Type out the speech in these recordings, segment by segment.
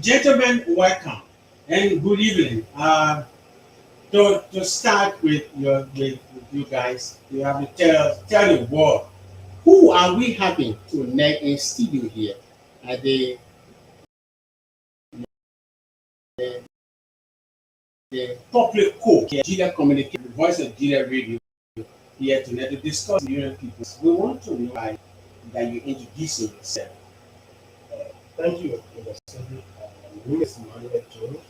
Gentlemen, welcome and good evening. To start with you guys, you have to tell the world who are we having tonight in studio here at the public court, Gedeh Communication, Voice of Gedeh Radio here tonight to discuss the young people. We want to know that you introduce yourself. Thank you, Mr. Cedric. My name is Emmanuel Jones,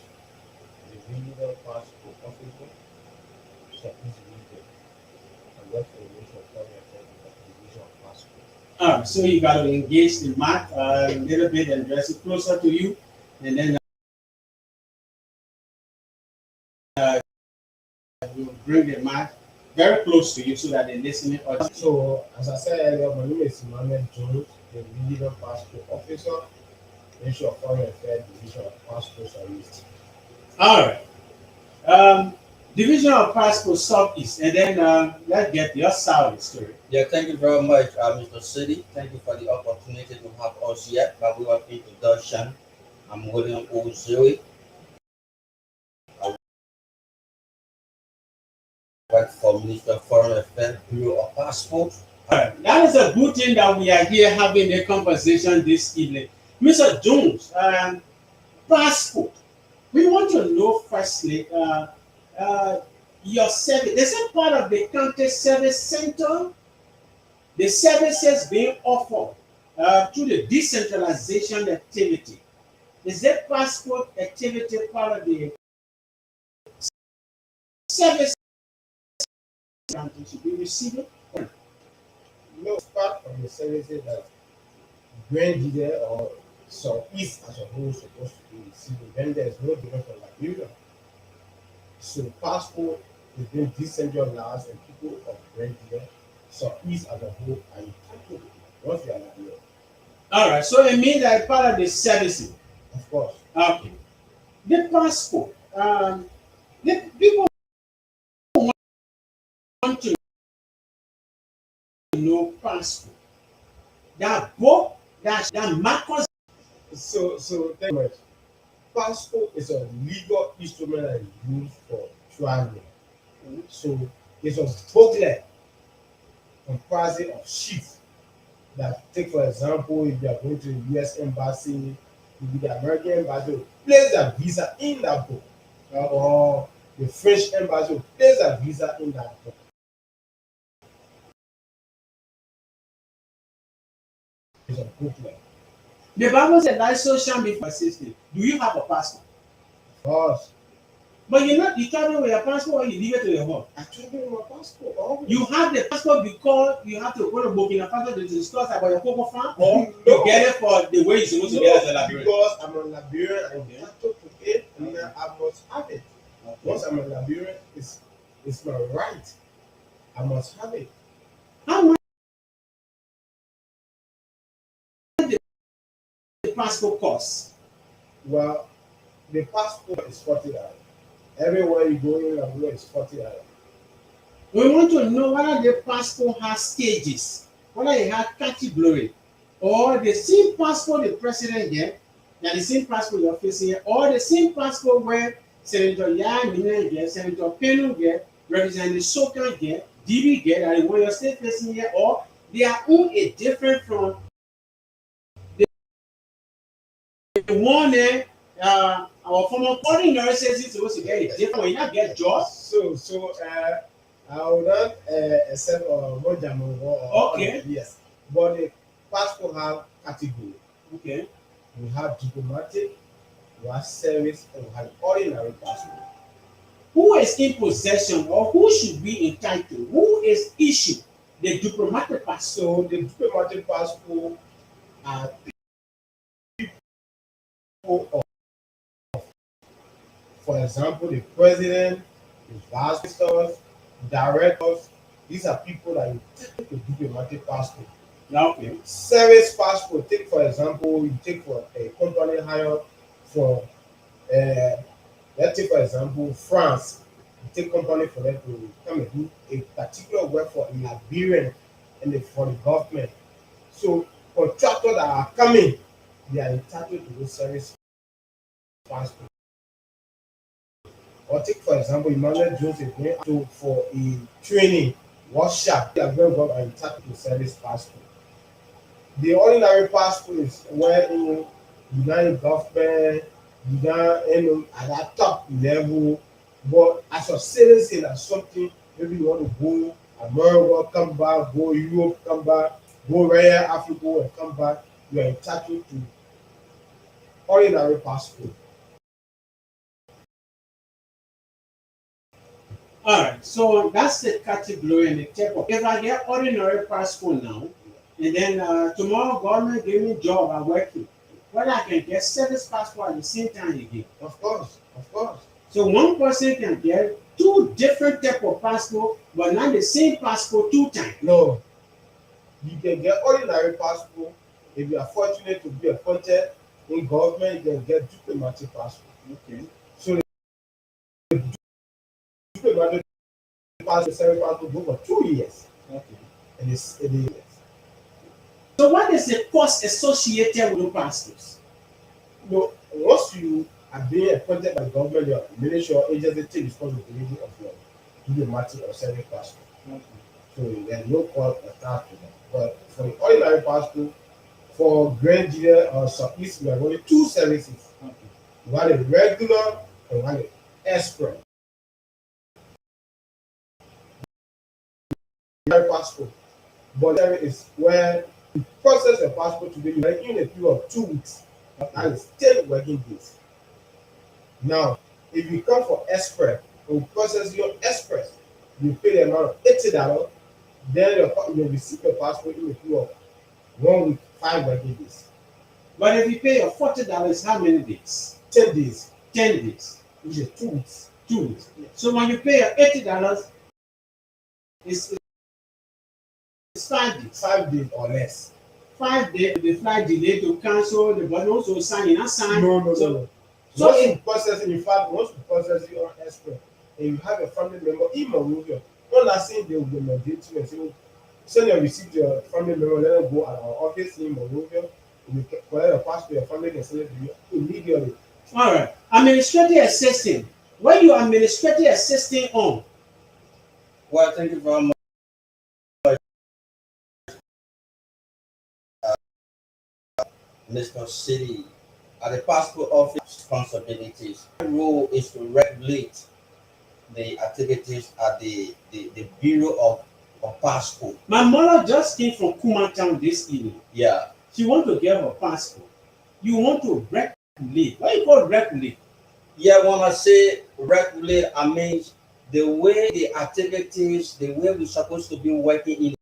the regional passport officer, Southeast Region. I work for the Nation of Foreign Affairs with the Division of Passport. So you got to engage the mic a little bit and dress it closer to you, and then you bring the mic very close to you so that the listening audience. So, as I said earlier, my name is Emmanuel Jones, the regional passport officer, Nation of Foreign Affairs, Division of Passport Service. All right. Division of Passport Southeast, and then let's get your side of the story. Yeah, thank you very much, Mr. City. Thank you for the opportunity to have us here. By way of introduction, I'm William Ozuri. I work for Minister of Foreign Affairs, Bureau of Passport. All right. That is a good thing that we are here having a conversation this evening. Mr. Jones, passport. We want to know firstly your service. Is it part of the county service center? The services being offered through the decentralization activity. Is that passport activity part of the service county should be receiving? No, it's part of the services that Grand Gedeh or Southeast as a whole is supposed to be receiving. Then there's no difference from Liberia. So passport is being decentralized and people of Grand Gedeh, Southeast as a whole are entitled to it once they are Liberia. All right, so it means that part of the servicing. Of course. Okay. The passport. The people want to know passport. That book, that Marcos. So thank you very much. Passport is a legal instrument that is used for traveling. So it's a booklet comprising of sheets that, take for example, if you are going to the US embassy, if the American embassy will place a visa in that book, or the French embassy will place a visa in that book. It's a booklet. The Bible said that social media system. Do you have a passport? Of course, But you travel with your passport or you leave it to your home. I travel with my passport always. You have the passport because you have to go to Burkina Faso to discuss about your cocoa farm, or No. you get it for the way you're supposed to get it as a Liberian. Because I'm a Liberian, I'm entitled to it, and I must have it. Once I'm a Liberian, it's my right. I must have it. How much the passport cost? Well, the passport is $40. Everywhere you go in Liberia is $40. We want to know whether the passport has stages, whether it has category, or the same passport the president get, and the same passport you're facing here, or the same passport where Senator Yamina get, Senator Penu get, Representative Soka get, DB get, and the one you're still facing here, or their own is different from the one that our former foreign nurses is supposed to get it different. You not get jobs. I will not accept more German or Okay. yes, but the passport have category. Okay. We have diplomatic, we have service, and we have ordinary passport. Who is in possession or who should be entitled? Who is issued the diplomatic passport? So the diplomatic passport are people of, for example, the president, the vice ministers, directors. These are people that you take the diplomatic passport. Okay. Service passport, take for example, you take for a company hire for, let's take for example, France. You take company for them to come and do a particular work for a Liberian and for the government. So contractors that are coming, they are entitled to those service passport. Or take for example, Emmanuel Jones is going to for a training workshop. They are going to go and tap to service passport. The ordinary passport is where you know government, at that top level. But as a citizen, that's something maybe you want to go America, come back, go Europe, come back, go rare Africa and come back. You are entitled to ordinary passport. All right, so that's the category and the type of. If I get ordinary passport now, and then tomorrow government give me job, I'm working, whether I can get service passport at the same time again. Of course, of course. So one person can get two different type of passport, but not the same passport two times. No, you can get ordinary passport. If you are fortunate to be appointed in government, you can get diplomatic passport. Okay. So the diplomatic passport, service passport go for 2 years. Okay. And it is. So what is the cost associated with the passports? You know, once you are being appointed by the government, your ministry or agency take responsibility of your diplomatic or service passport. Okay. So there's no cost attached to that. But for the ordinary passport, for Grand Junior or Southeast, we have only two services. Okay. One is regular and one is express. Passport. But there is where you process your passport today, you are in a period of 2 weeks. That is 10 working days. Now, if you come for express, we process your express, you pay the amount of $80, then you receive your passport in a period of 1 week, 5 working days. But if you pay your $40, how many days? 10 days, 10 days. which is 2 weeks. 2 weeks. So when you pay your $80, it's 5 days. 5 days or less. 5 days, the flight delay to cancel, the but also sign, not sign. No. So Once you process it, in fact, once you process it on express, and you have a family member in Monrovia, one last thing they will mandate you and say, send your receipt to your family member, let them go at our office in Monrovia, you collect your passport, your family can send it to you immediately. all right. Administrative assistant. What you administrative assistant on? Well, thank you very much. Mr. City, at the passport office responsibilities. My role is to regulate the activities at the Bureau of Passport. My mother just came from Kumatown this evening. Yeah. She want to get her passport. You want to regulate. What you call regulate? Yeah, when I say regulate, I mean the way the activities, the way we're supposed to be working in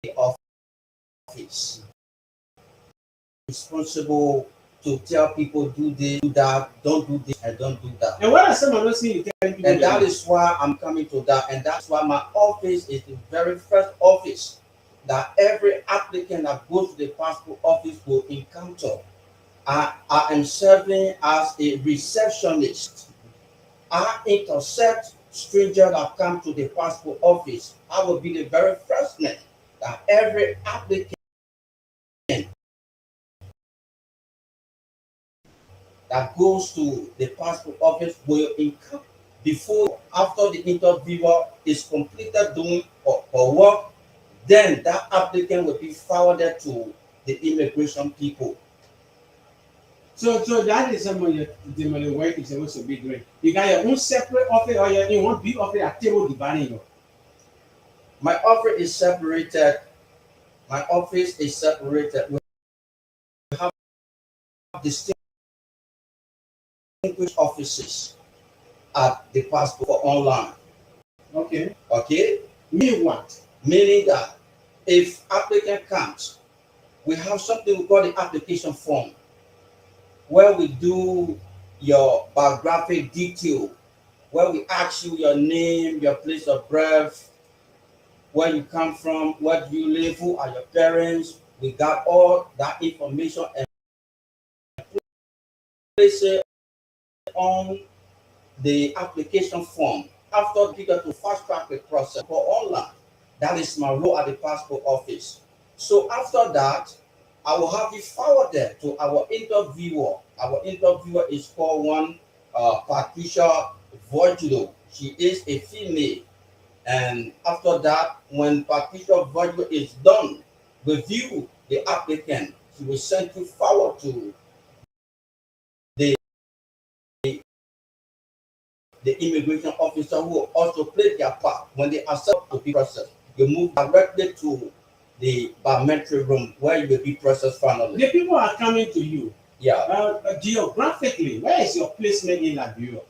the office. Responsible to tell people do this, do that, don't do this, and don't do that. And what are some of those things you tell people? And that is why I'm coming to that. And that's why my office is the very first office that every applicant that goes to the passport office will encounter. I am serving as a receptionist. I intercept strangers that come to the passport office. I will be the very first name that every applicant that goes to the passport office will encounter before, after the interviewer is completed doing or work, then that applicant will be forwarded to the immigration people. So that is some of the work you're supposed to be doing. You got your own separate office or your in one big office at table dividing you. My office is separated. My office is separated. We have distinct offices at the passport for online. Okay. Okay? Meaning what? Meaning that if applicant comes, we have something we call the application form, where we do your biographic detail, where we ask you your name, your place of birth, where you come from, where do you live, who are your parents. We got all that information and place it on the application form. After you get to fast track the process for online, that is my role at the passport office. So after that, I will have you forward them to our interviewer. Our interviewer is called one Patricia Voice. She is a female. And after that, when Patricia Voice is done, review the applicant, she will send you forward to the, the immigration officer who will also play their part. When they accept the process, you move directly to the biometric room where you will be processed finally. The people are coming to you. Yeah. Geographically, where is your placement in Liberia?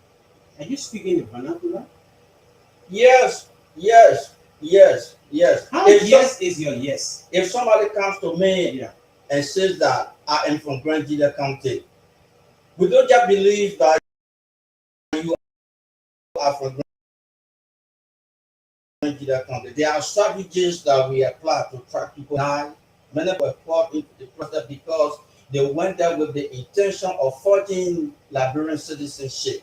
Are you speaking the vernacular? Yes, yes, yes, yes. How If yes is your yes? If somebody comes to me Yeah. and says that I am from Grand Gedeh County, we don't just believe that you are from Grand Gedeh County. There are strategies that we apply to track people down. Many were caught into the process because they went there with the intention of forging Liberian citizenship.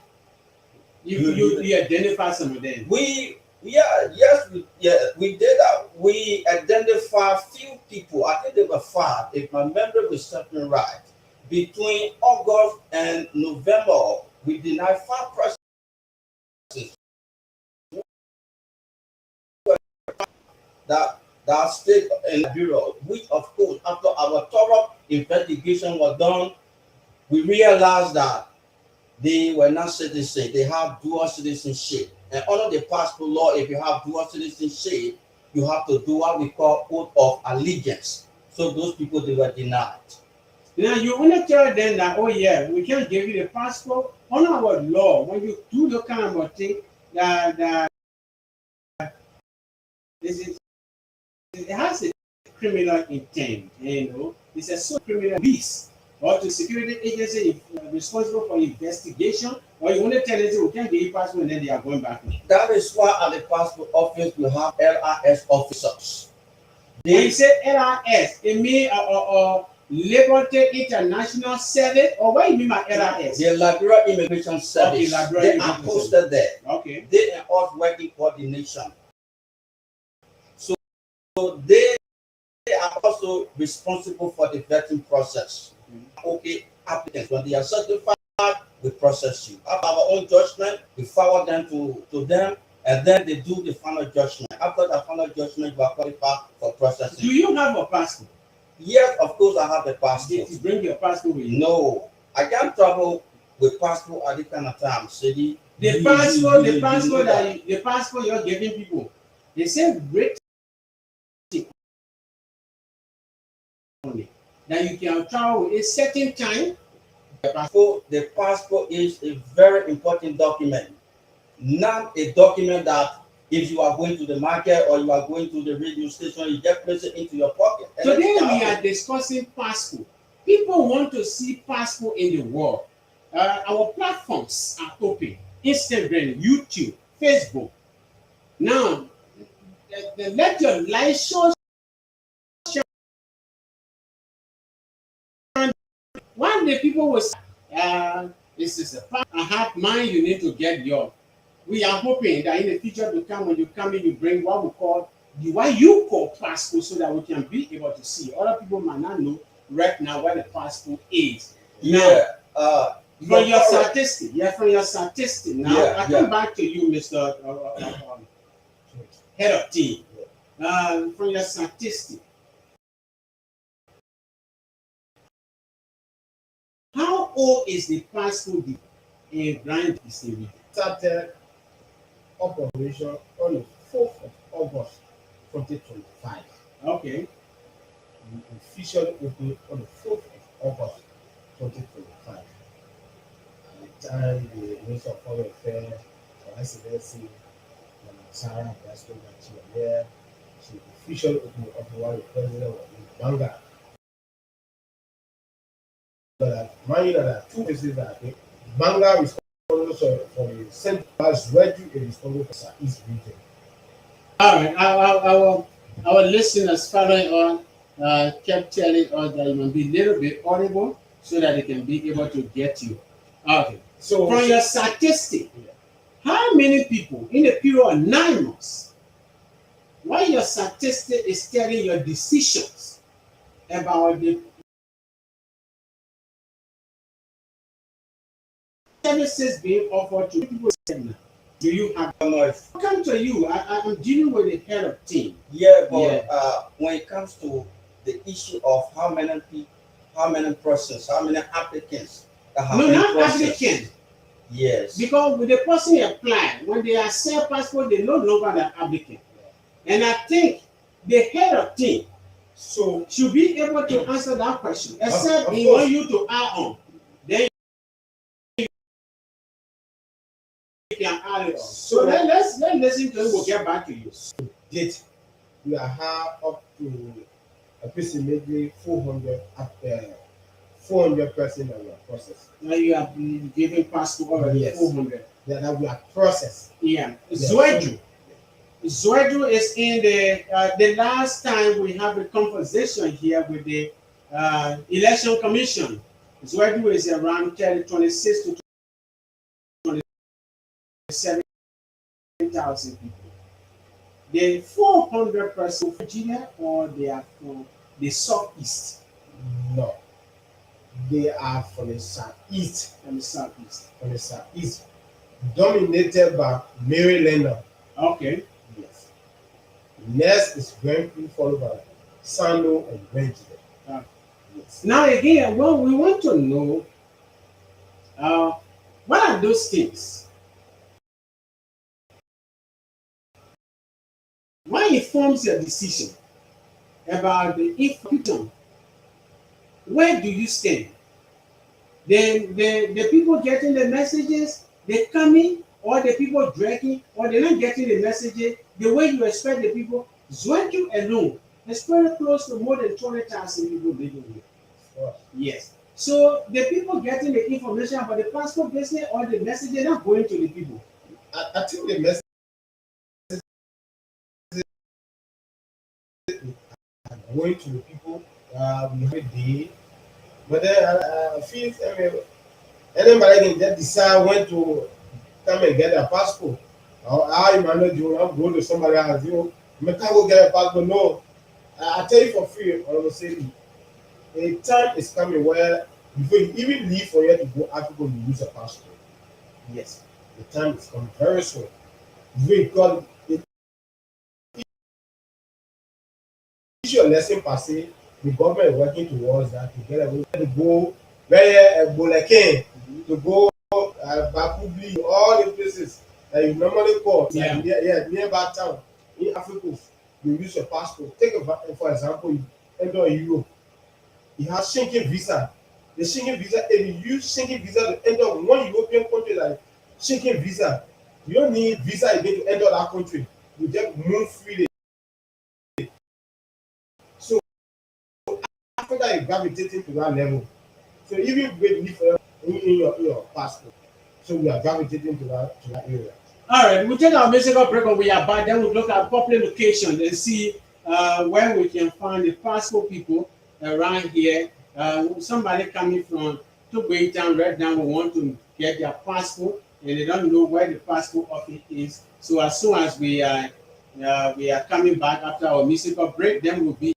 You identify some of them. We did that. We identified few people. I think there were 5, if my memory was something right. Between August and November, we denied 5 persons that stayed in the bureau, which of course, after our thorough investigation was done, we realized that they were not citizens. They have dual citizenship. And under the passport law, if you have dual citizenship, you have to do what we call oath of allegiance. So those people, they were denied. Now you want to tell them that, oh yeah, we can't give you the passport. On our law, when you do the kind of thing, that it has a criminal intent, it's a so criminal police or to security agency responsible for investigation, or you want to tell them we can't give you passport and then they are going back. That is why at the passport office we have LRS officers. When you say LRS, it means Liberty International Service, or what do you mean by LRS? The Liberia Immigration Service. Okay, they are posted there. Okay. They are all working coordination. So they are also responsible for the vetting process. Okay, applicants, when they are certified, we process you. After our own judgment, we forward them to them, and then they do the final judgment. After the final judgment, you are qualified for processing. Do you have a passport? Yes, of course I have a passport. Did you bring your passport with you? No, I can't travel with passport at this kind of time, city. The passport you're giving people, they say written that you can travel a certain time. The passport is a very important document, not a document that if you are going to the market or you are going to the radio station, you just place it into your pocket. Today we are discussing passport. People want to see passport in the world. Our platforms are open: Instagram, YouTube, Facebook. Now, let your light show. One day people will say, this is a part. I have mine, you need to get yours. We are hoping that in the future to come, when you come in, you bring what we call what you call passport, so that we can be able to see. Other people might not know right now what the passport is. Yeah. From your statistic. Now, I come back to you, Mr. Head of Team. From your statistic, how old is the passport in Grand District? Started operation on the 4th of August 2025. Okay. We officially opened on the 4th of August 2025. At the time, the Minister of Foreign Affairs, Her Excellency, Sarah Brasco, that she was there, she officially opened up while the President was in Banga. But mind you that there are 2 places that Banga is responsible for the Central Region and responsible for the East region. All right, our listeners following on kept telling us that it might be a little bit audible so that they can be able to get you. Okay, so from your statistic, how many people in a period of 9 months, why your statistic is telling your decisions about the services being offered to people now? Do you have? Much. Come to you. I'm dealing with the head of team. Yeah, but Yeah. when it comes to the issue of how many people, how many persons, how many applicants that have No, been not processed. applicant. Yes. Because with the person apply, when they accept passport, they no longer the applicant. And I think the head of team So should be able to answer that question, except of he course. want you to add on. Then you can add it on. So let's listen to it. We'll get back to you. date we are have up to approximately 400 person that we are processed. Now you have been given passport already. Yes. 400. That we are processed. Yeah. Yeah. Zwedu. Zwedu is in the last time we have a conversation here with the election commission. Zwedu is around 26 to 27,000 people. The 400% from Virginia or they are from the southeast? No, they are from the southeast. From the southeast. From the southeast, dominated by Marylander. Okay. Yes. Next is Grenfell, followed by Sando and Benjamin. Yes. Now again, well, we want to know what are those things? Why informs your decision about the information? Where do you stand? Then the people getting the messages, they coming, or the people dragging, or they're not getting the messages the way you expect the people. Zwedu alone is very close to more than 20,000 people living here. Sure. Yes. So the people getting the information about the passport business or the messages not going to the people. I think the message are going to the people. We have a day, but then I feel anybody can just decide when to come and get a passport. Or I manage you, I'm going to somebody else. You can't go get a passport. No, I tell you for free. I will say a time is coming where before you even leave for here to go Africa, you use a passport. Yes, the time is coming very soon. Because it is your lesson per se. The government is working towards that to get away to go where Boleke, to go Bakubli, all the places that you normally call, Yeah. like nearby town in Africa. You use your passport. Take for example, you enter Europe. You have Schengen visa. The Schengen visa, if you use Schengen visa to enter one European country like Schengen visa, you don't need visa again to enter that country. You just move freely. So Africa is gravitating to that level. So even with in your passport. So we are gravitating to that area. All right, we'll take our musical break when we are back. Then we'll look at public location and see where we can find the passport people around here. Somebody coming from Tugway Town right now will want to get their passport and they don't know where the passport office is. So as soon as we are coming back after our musical break, then we'll be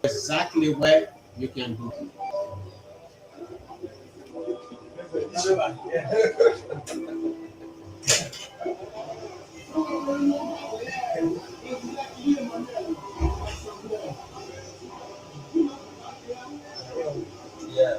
exactly where you can do it. Yeah.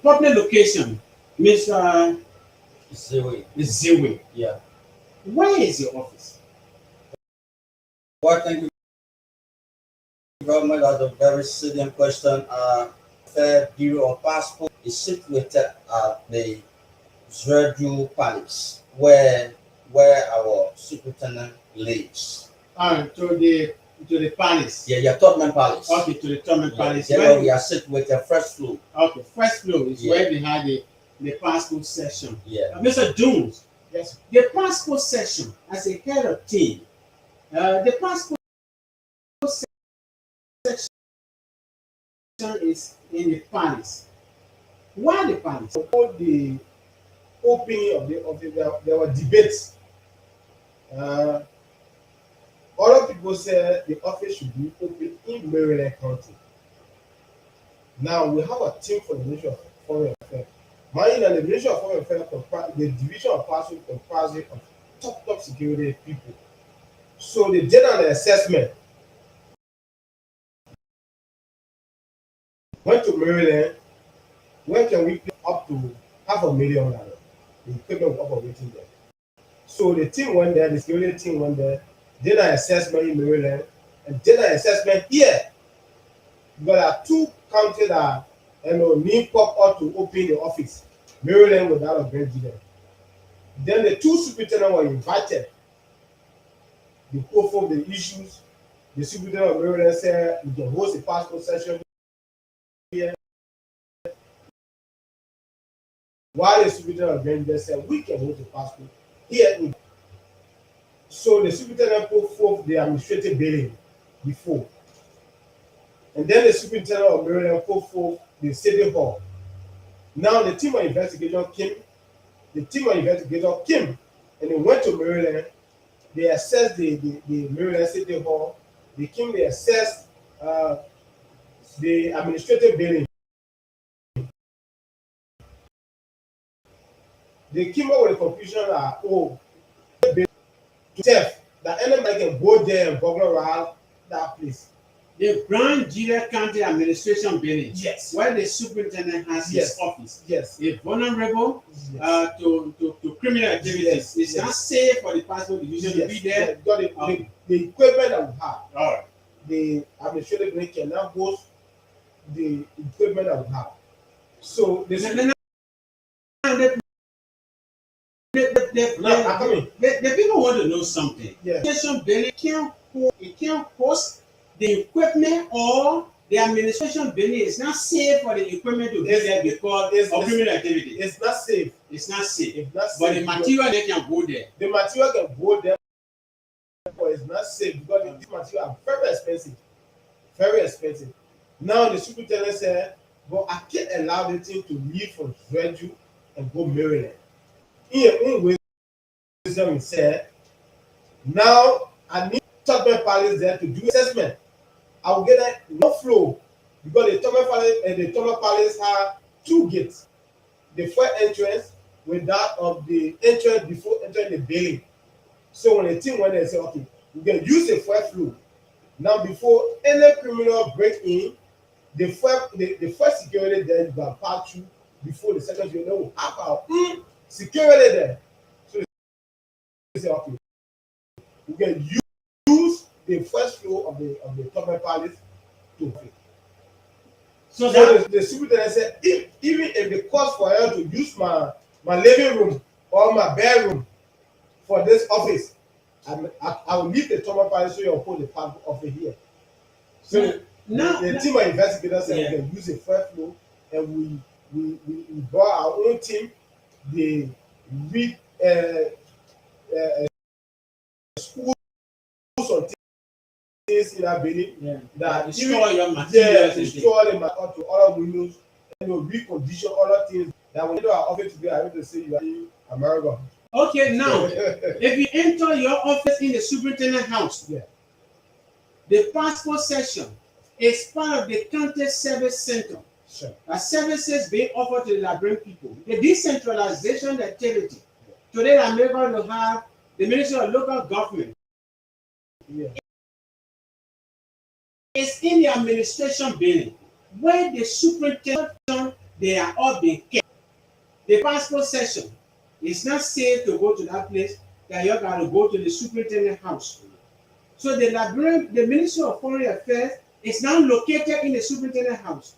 public location, Mr. Zero. Ziwi. Yeah. Where is your office? Well, thank you very much. That's a very salient question. Fair Bureau of Passport is situated at the Zreju Palace, where our superintendent lives. To the palace. Yeah, Tottenham Palace. Okay, to the Tottenham Yeah, Palace. yeah, where we are situated first floor. Okay, first floor is Yeah. where they had the passport section. Yeah. Mr. Jones, Yes. the passport section as a head of team, the passport section is in the palace. Why the palace? Before the opening of the there were debates. Other people said the office should be open in Maryland County. Now we have a team for the Ministry of Foreign Affairs. Mind you, that the Ministry of Foreign Affairs, the division of passport comprising of top security people. So they did an assessment. Went to Maryland. Where can we pay up to $500,000? The equipment was operating there. So the team went there, the security team went there, did an assessment in Maryland, and did an assessment here. Because there are two counties that need pop up to open the office. Maryland without a great deal. Then the two superintendents were invited. They put forth the issues. The superintendent of Maryland said we can host a passport session here. While the superintendent of Maryland said we can host a passport here. So the superintendent put forth the administrative building before. And then the superintendent of Maryland put forth the city hall. Now the team of investigation came. The team of investigators came and they went to Maryland. They assessed the Maryland City Hall. They came, they assessed the administrative building. They came up with a conclusion that, theft, that anybody can go there and burglarize that place. The Grand Gila County Administration Building, Yes. where the superintendent has his office, Yes. is vulnerable Yes. to criminal activities. Yes. It's not safe for the passport division to be there. Because the equipment that we have, All right. the administrative building cannot host the equipment that we have. So the The people want to know something. Yeah. Administration building can't host the equipment, or the administration building is not safe for the equipment to be there because of criminal activity. It's not safe. It's not safe. It's not But safe. the material they can go there. The material can go there, but it's not safe because these materials are very expensive. Very expensive. Now the superintendent said, but I can't allow the team to leave from Zreju and go Maryland. In your own wisdom, he said, now I need Tottenham Palace there to do assessment. I will get no flow because the Tottenham Palace have two gates. The first entrance with that of the entrance before entering the building. So when the team went there and said, okay, we can use the first floor. Now before any criminal break in, the first security there you can pass through before the second security will have our security there. So they say, okay, we can use the first floor of the Tottenham Palace to fit. So the superintendent said, even if the cost for her to use my living room or my bedroom for this office, I will leave the Tottenham Palace so you'll put the passport office here. So the team of investigators said we can use the first floor, and we brought our own team. They read schools on things in that building that destroy your materials. Destroy them up to other windows, and recondition other things that when you our office today, I want to say you are in America. Okay, now if you enter your office in the superintendent house, the passport section is part of the county service center. Sure. Services being offered to the Liberian people. The decentralization activity. Today, I'm able to have the Ministry of Local Government. It's in the administration building where the superintendent they are all being kept. The passport session is not safe to go to that place, that you got to go to the superintendent house. So the Liberian, the Ministry of Foreign Affairs is now located in the superintendent house.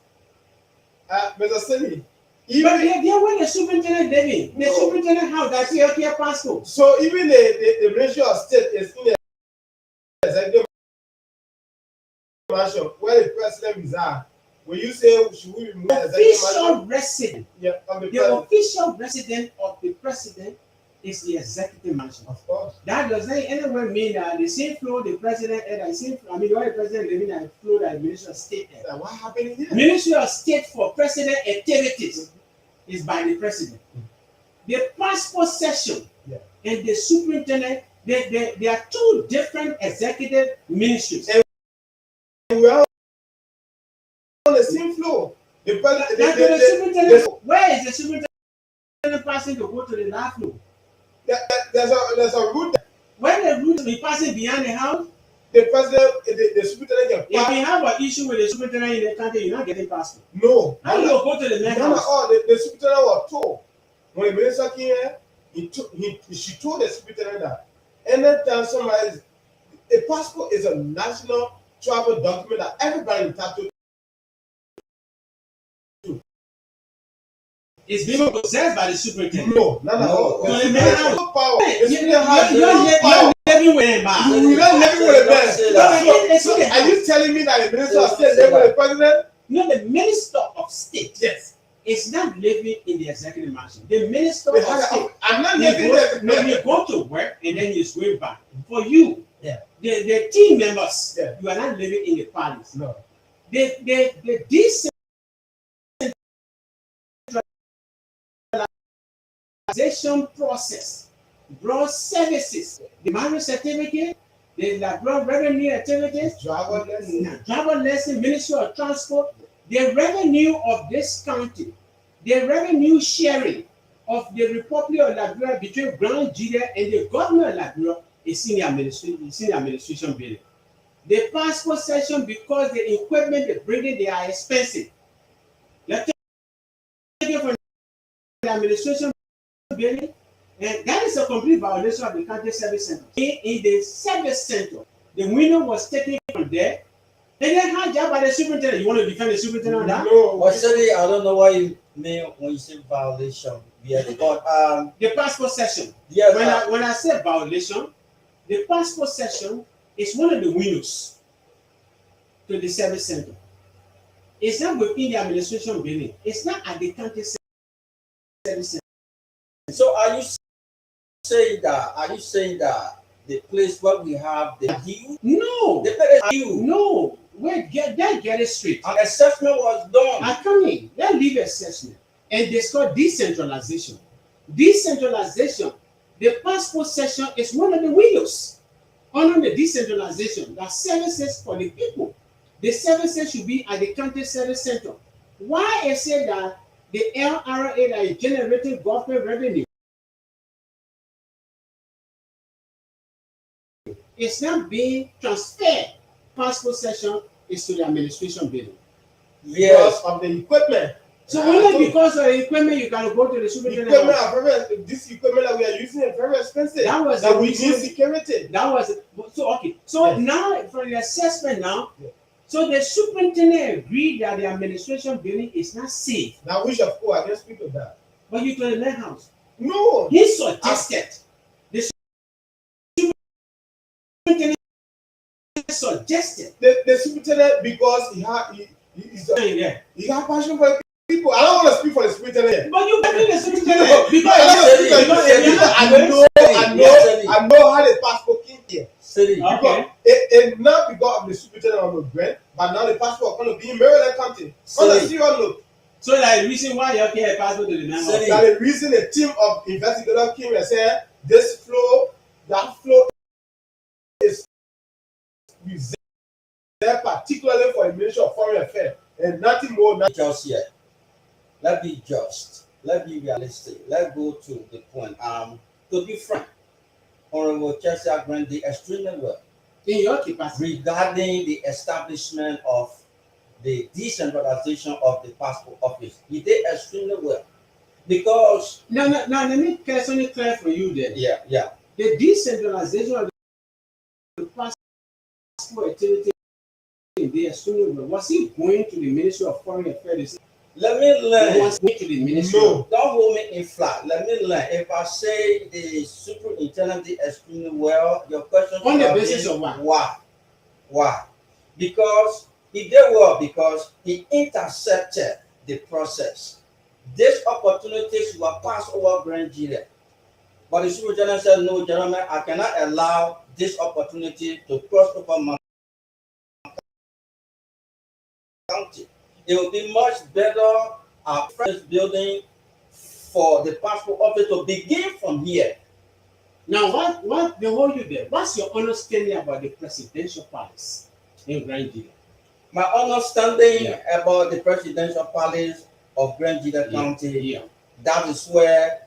Mr. Sini, But they where the superintendent living, the superintendent house that's here passport. So even the Ministry of State is in the executive mansion where the president resides. When you say should we remove the official resident, of the the official resident of the president is the executive mansion. Of course. That does not anywhere mean that the same floor the president had, the same floor, I mean, why the president living at the floor that the Ministry of State had. What happened here? Ministry of State for president activities is by the president. The passport session and the superintendent, they are two different executive ministries. And we are on the same floor. Where is the superintendent passing to go to the last floor? There's a route. When the route be passing behind the house, the president, the superintendent can if you have an issue with the superintendent in the country, you're not getting passport. No. How do you go to the next house? The superintendent was told. When the minister came here, she told the superintendent that anytime somebody, a passport is a national travel document that everybody entitled. It's being possessed by the superintendent. No, not at all. So the man has no power. You're living with a man. You're not living with a man. So are you telling me that the minister of state living with the president? No, the minister of state. Yes. Is not living in the executive mansion. The minister of state. I'm not living there. No, you go to work and then you swing back. For you, the team members, you are not living in the palace. No. The decentralization process brought services, the marriage certificate, the revenue activities, driver lesson, Ministry of Transport, the revenue of this county, the revenue sharing of the Republic of Liberia between Grand Gedeh and the government of Liberia is in the administration building. The passport session, because the equipment they bring in, they are expensive. Let's take it from the administration building, and that is a complete violation of the county service center. In the service center, the window was taken from there, and then hijacked by the superintendent. You want to defend the superintendent on that? No. But sorry, I don't know what you mean when you say violation. But the passport session. Yes. When I say violation, the passport session is one of the windows to the service center. It's not within the administration building. It's not at the county service center. So are you saying that the place where we have the deal? No. The place deal. No. Wait, get it straight. An assessment was done. I come in. Let's leave assessment. And it's called decentralization. Decentralization. The passport session is one of the windows under the decentralization that services for the people. The services should be at the county service center. Why I say that the LRA that is generating government revenue is not being transferred. Passport session is to the administration building. Yes, of the equipment. So only because of the equipment you can go to the superintendent. This equipment that we are using is very expensive. That we need security. That was so okay. So now for the assessment now, so the superintendent agreed that the administration building is not safe. Now we shall go against speak of that. But you told the main house. No. He suggested. The superintendent suggested. The superintendent, because he had passion for people. I don't want to speak for the superintendent. But you can be the superintendent because I know how the passport came here. Okay. It not because of the superintendent on the grant, but now the passport going to be in Maryland County. On a serious note. So that the reason why you get a passport to the member. That the reason a team of investigators came and said this flow, that flow is reserved particularly for the Ministry of Foreign Affairs and nothing more. Not just yet. Let's be just. Let's be realistic. Let's go to the point. To be frank, Honorable Chelsea Grant did extremely well in your capacity regarding the establishment of the decentralization of the passport office. He did extremely well because Now, let me personally clear for you then. yeah. The decentralization of the passport activity in the extremely well. Was he going to the Ministry of Foreign Affairs? Let me He learn. was going to the Ministry. No. Don't hold me in flat. Let me learn. If I say the superintendent did extremely well, your question On the should have basis been, of what? Why? Why? Because he did well because he intercepted the process. These opportunities were passed over Grand Nigeria. But the superintendent said, no, gentlemen, I cannot allow this opportunity to cross over my county. It will be much better first building for the passport office to begin from here. Now, what they hold you there? What's your understanding about the presidential palace in Grand Nigeria? My understanding Yeah. about the presidential palace of Grand Nigeria County, Yeah. that is where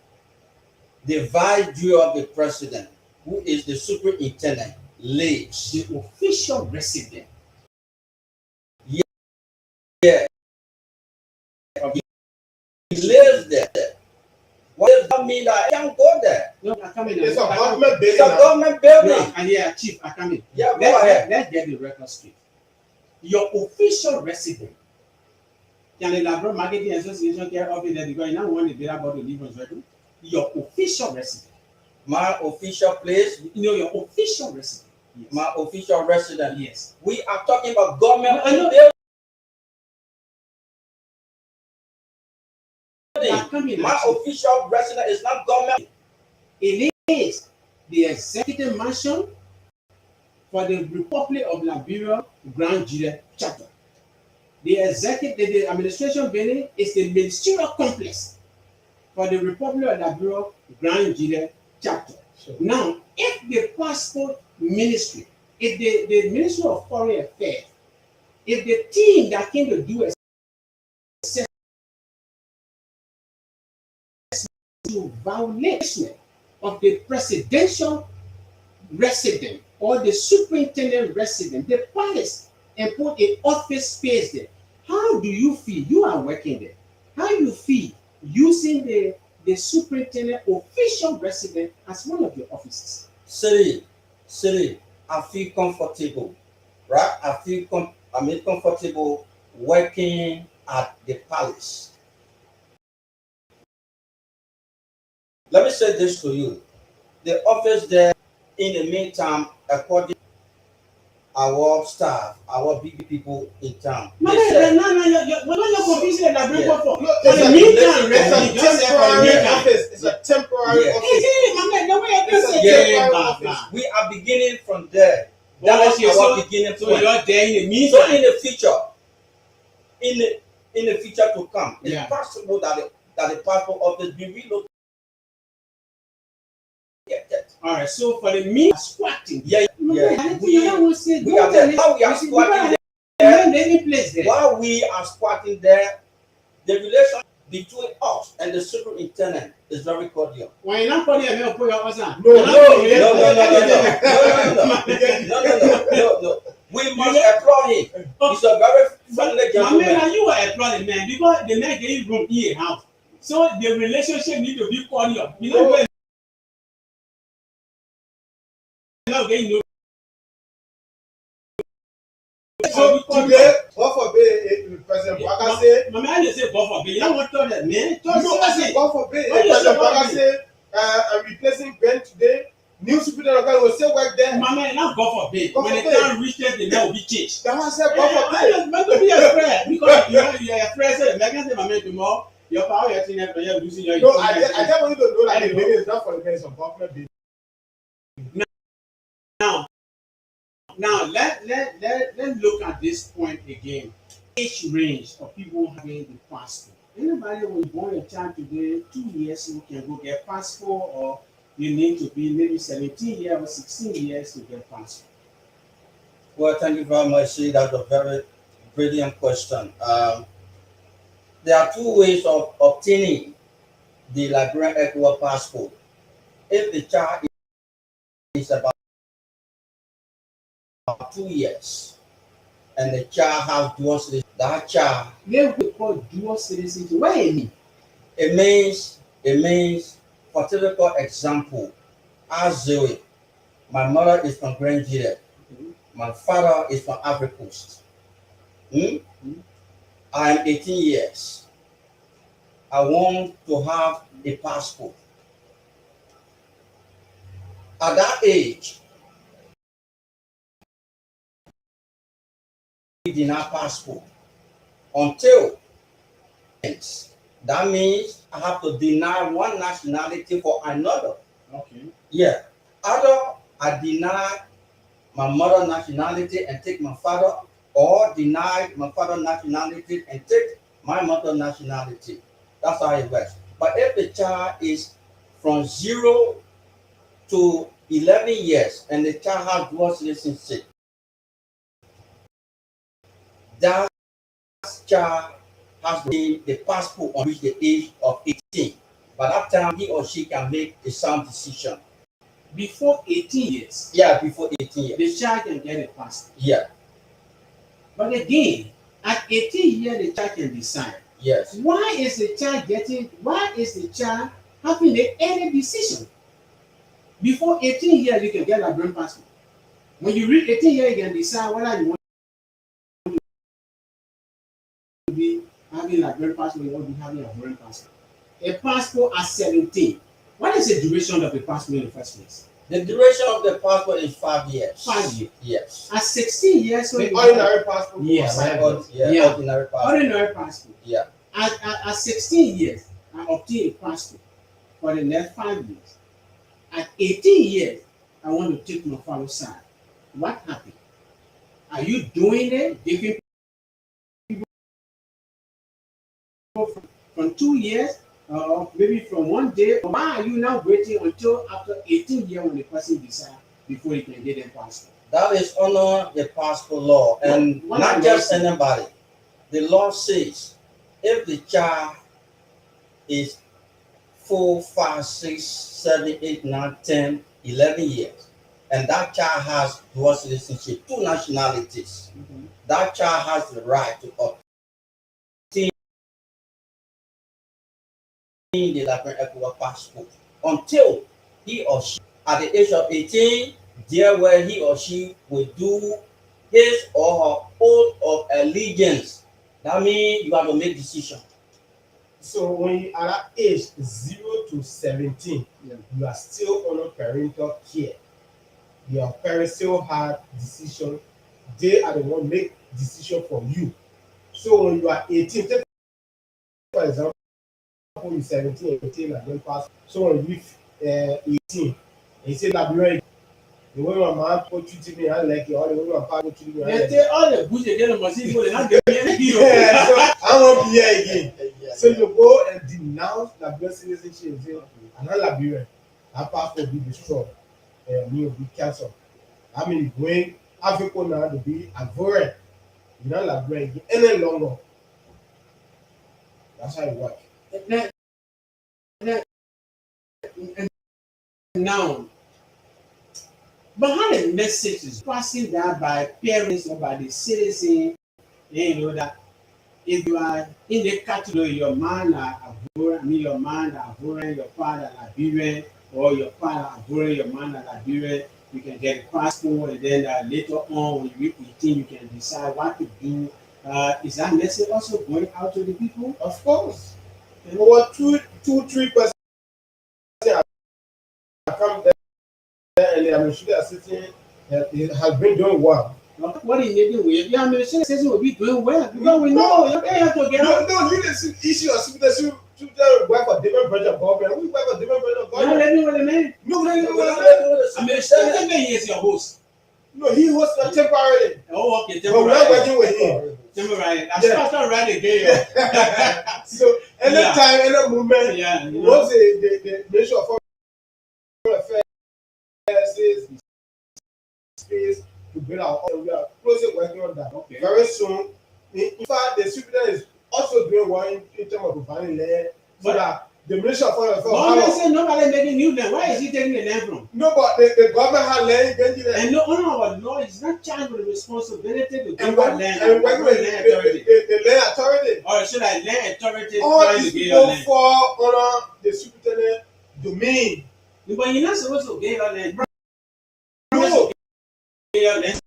the viceroy of the president, who is the superintendent, lives. The official resident. Yeah, he lives there. What does that mean that I can't go there? No, I come in. It's a government It's building. a government building. No, and yeah, Chief, I come in. Yeah, go ahead. Let's get the record straight. Your official resident. Can the Labrador Marketing Association care of it there because you now want the data about the live on record? Your official resident. My official place, Your official resident. Yes. my official residence. Yes. We are talking about government No, I know. building. I come in. My official residence is not government. It is the executive mansion for the Republic of Liberia Grand Nigeria chapter. The administration building is the ministerial complex for the Republic of Liberia Grand Nigeria chapter. Sure. Now, if the passport ministry, if the Ministry of Foreign Affairs, if the team that came to do a violation of the presidential resident or the superintendent resident, the palace, and put an office space there, how do you feel? You are working there. How do you feel using the superintendent official resident as one of your offices? City, I feel comfortable, right? I mean comfortable working at the palace. Let me say this to you. The office there, in the meantime, according to our staff, our big people in town, No, they said, you're confusing that bring Yeah. for. No, For the meantime, it's resident, a just say for the temporary meantime. office. It's a temporary Yeah. office. The way you It's a say temporary yeah, office. we are beginning from there. That Oh, is okay, our so- beginning So point. you're there in the So meantime. in the future, in the future to come, it's Yeah. possible that the passport office be relocated. All right, so for the meantime, squatting. Yeah, We we are there. While we are squatting there, any place there. while we are squatting there, the relation between us and the superintendent is very cordial. When you're not calling your put your husband. No, No. We must applaud him. He's a very friendly My man, gentleman. you are applauding man because the man gave you room in a house. So the relationship need to be cordial. You know when now getting no. So today, God forbid, President Baka say, My man, say God forbid. You don't want to tell that man. no, I say God forbid, What you say, President God Baka forbid? say, I'm replacing Ben today. New superintendent will still work there. My man, not God forbid. God When the forbid. time reaches, the man will be changed. That one said God forbid. Man, to be a friend because you are a friend. So the man can say, my man, tomorrow your power, your thing, you're losing your. No, I just want you to know that the building is not for the place of government building. Now let look at this point again. Age range of people having the passport. Anybody who was born a child today, 2 years, who can go get passport, or you need to be maybe 17 years or 16 years to get passport. Well, thank you very much. See, that's a very brilliant question. There are two ways of obtaining the Liberian Equal passport. If the child is about 2 years and the child has dual citizenship, that child, Then we call dual citizenship. What it mean? it means, for typical example, as Zoe, my mother is from Nigeria, my father is from Africa Coast. Hmm? I am 18 years. I want to have a passport. At that age, we deny passport until that means I have to deny one nationality for another. Okay. Yeah. Either I deny my mother nationality and take my father, or deny my father nationality and take my mother nationality. That's how it works. But if the child is from 0 to 11 years and the child has dual citizenship, that child has the passport on which the age of 18. By that time, he or she can make a sound decision. Before 18 years, Yeah, before 18 years. the child can get a passport. Yeah. But again, at 18 years, the child can decide. Yes. Why is the child having any decision? Before 18 years, you can get a Liberian passport. When you reach 18 years, you can decide whether you want to be having a Liberian passport or you want to be having a Liberian passport. A passport at 17. What is the duration of the passport in the first place? The duration of the passport is 5 years. 5 years. Yes. At 16 years, the ordinary passport. Yes. Ordinary passport. Ordinary passport. Yeah. At 16 years, I obtained a passport for the next 5 years. At 18 years, I want to take my father's side. What happened? Are you doing it? Giving people from 2 years, or maybe from 1 day? Or why are you now waiting until after 18 years when the person decides before you can get a passport? That is honor the passport law, and What not just anybody. The law says if the child is 4, 5, 6, 7, 8, 9, 10, 11 years, and that child has dual citizenship, 2 nationalities, that child has the right to obtain the Liberian Ecuador passport until he or she, at the age of 18, there where he or she will do his or her oath of allegiance. That means you have to make decision. So when you are at age 0 to 17, you are still under parental care. Your parents still have decision. They are the one make decision for you. So when you are 18, take for example, you 17, 18, and then pass. So when you 18, you say Liberian. The way my mom put you to me, I like it. All the way my papa put you to me, I like it. All the bush again on machine go, they not get any Yeah, so I won't be here again. So you go and denounce Liberian citizenship and say, I'm not Liberian. That passport will be destroyed. Me will be cancelled. I mean, going Africa now to be a foreign. You're not Liberian any longer. That's how it works. Now, but how the message is passing that by parents or by the citizen, you know that if you are in the category, your man are your man are foreign, your father are Liberian, or your father are foreign, your man are Liberian, you can get a passport, and then later on when you reach 18, you can decide what to do. Is that message also going out to the people? Of course. Over 2-3% come there and I'm sure they are sitting, it has been doing well. What is making weird? Yeah, I mean, the citizen will be doing well because we know you have to get out. No, you didn't issue a citizenship to work for different branch of government. We work for different branch of You know government. what I mean? No, they didn't know what I mean. I mean, the citizen is your host. No, he was temporarily. Oh, okay, But we are working with him. temporary. I started right again. So anytime, any movement, once the Ministry of Foreign Affairs says space to build our own, we are closely working on that. Okay. Very soon, in fact, the superintendent is also doing well in terms of providing land so that The Ministry of Foreign Affairs. Government say nobody making new land. Where is he taking the land from? No, but the government has land getting there. And no owner of a law is not charged with the responsibility to give And out when land. and when Land authority. the land authority, Or should I land authority all trying these to get your people land? fall under the superintendent domain. But you're not supposed to get your land. No. Get your land.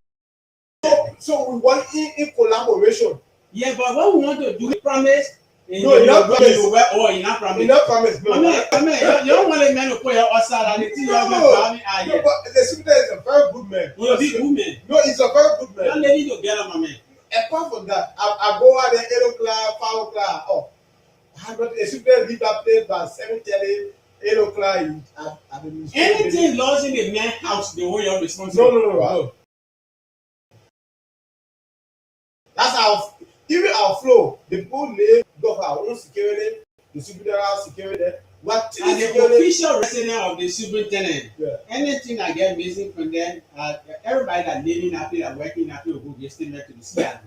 So we want in collaboration. Yeah, but what we want to do is promise. No, you're not promise. Oh, you're not promise. You're not promise. No, You don't want a man to put your outside and the thing you have no, but the superintendent is a very good man. No, big woman. No, he's a very good man. Don't let me together, my man. Apart from that, I go out there 8 o'clock, 5 o'clock. Oh, I got the superintendent leave that place by 7:30, 8 o'clock. Anything lost in the man's house, they hold your responsibility. No. That's our even our flow. The people live go for our own security, the superintendent security. What As the security? official resident of the superintendent, Yeah. anything that get missing from them, everybody that living happy and working happy will go get statement to the sky.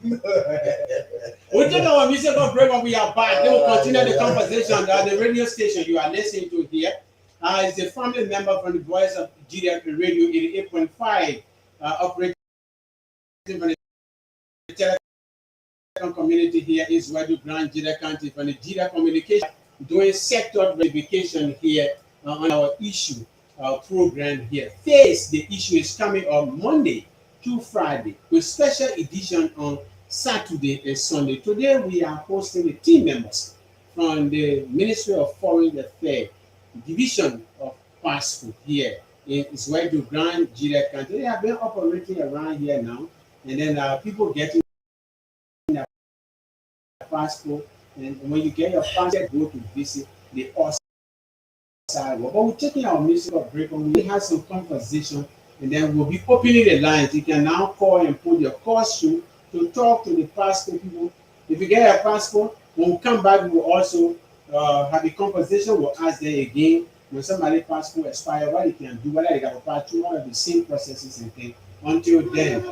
We take our musical break when we are back. Then we'll continue the conversation at the radio station you are listening to here. It's a family member from the Voice of Gedeh Radio 88.5, operating from the telecom community here is Wadu Grand Gedeh County from the Gedeh Communication, doing sector verification here on our issue program here. Face the issue is coming on Monday to Friday with special edition on Saturday and Sunday. Today we are hosting the team members from the Ministry of Foreign Affairs Division of Passport here in Wadu Grand Gedeh County. They have been operating around here now, and then people getting their passport. And when you get your passport, go to visit the outside world. But we're taking our musical break and we have some conversation, and then we'll be opening the lines. You can now call and put your calls through to talk to the passport people. If you get a passport, when we come back, we will also have a conversation. We'll ask them again when somebody's passport expires, what they can do, whether they got a pass through one of the same processes and things. Until then.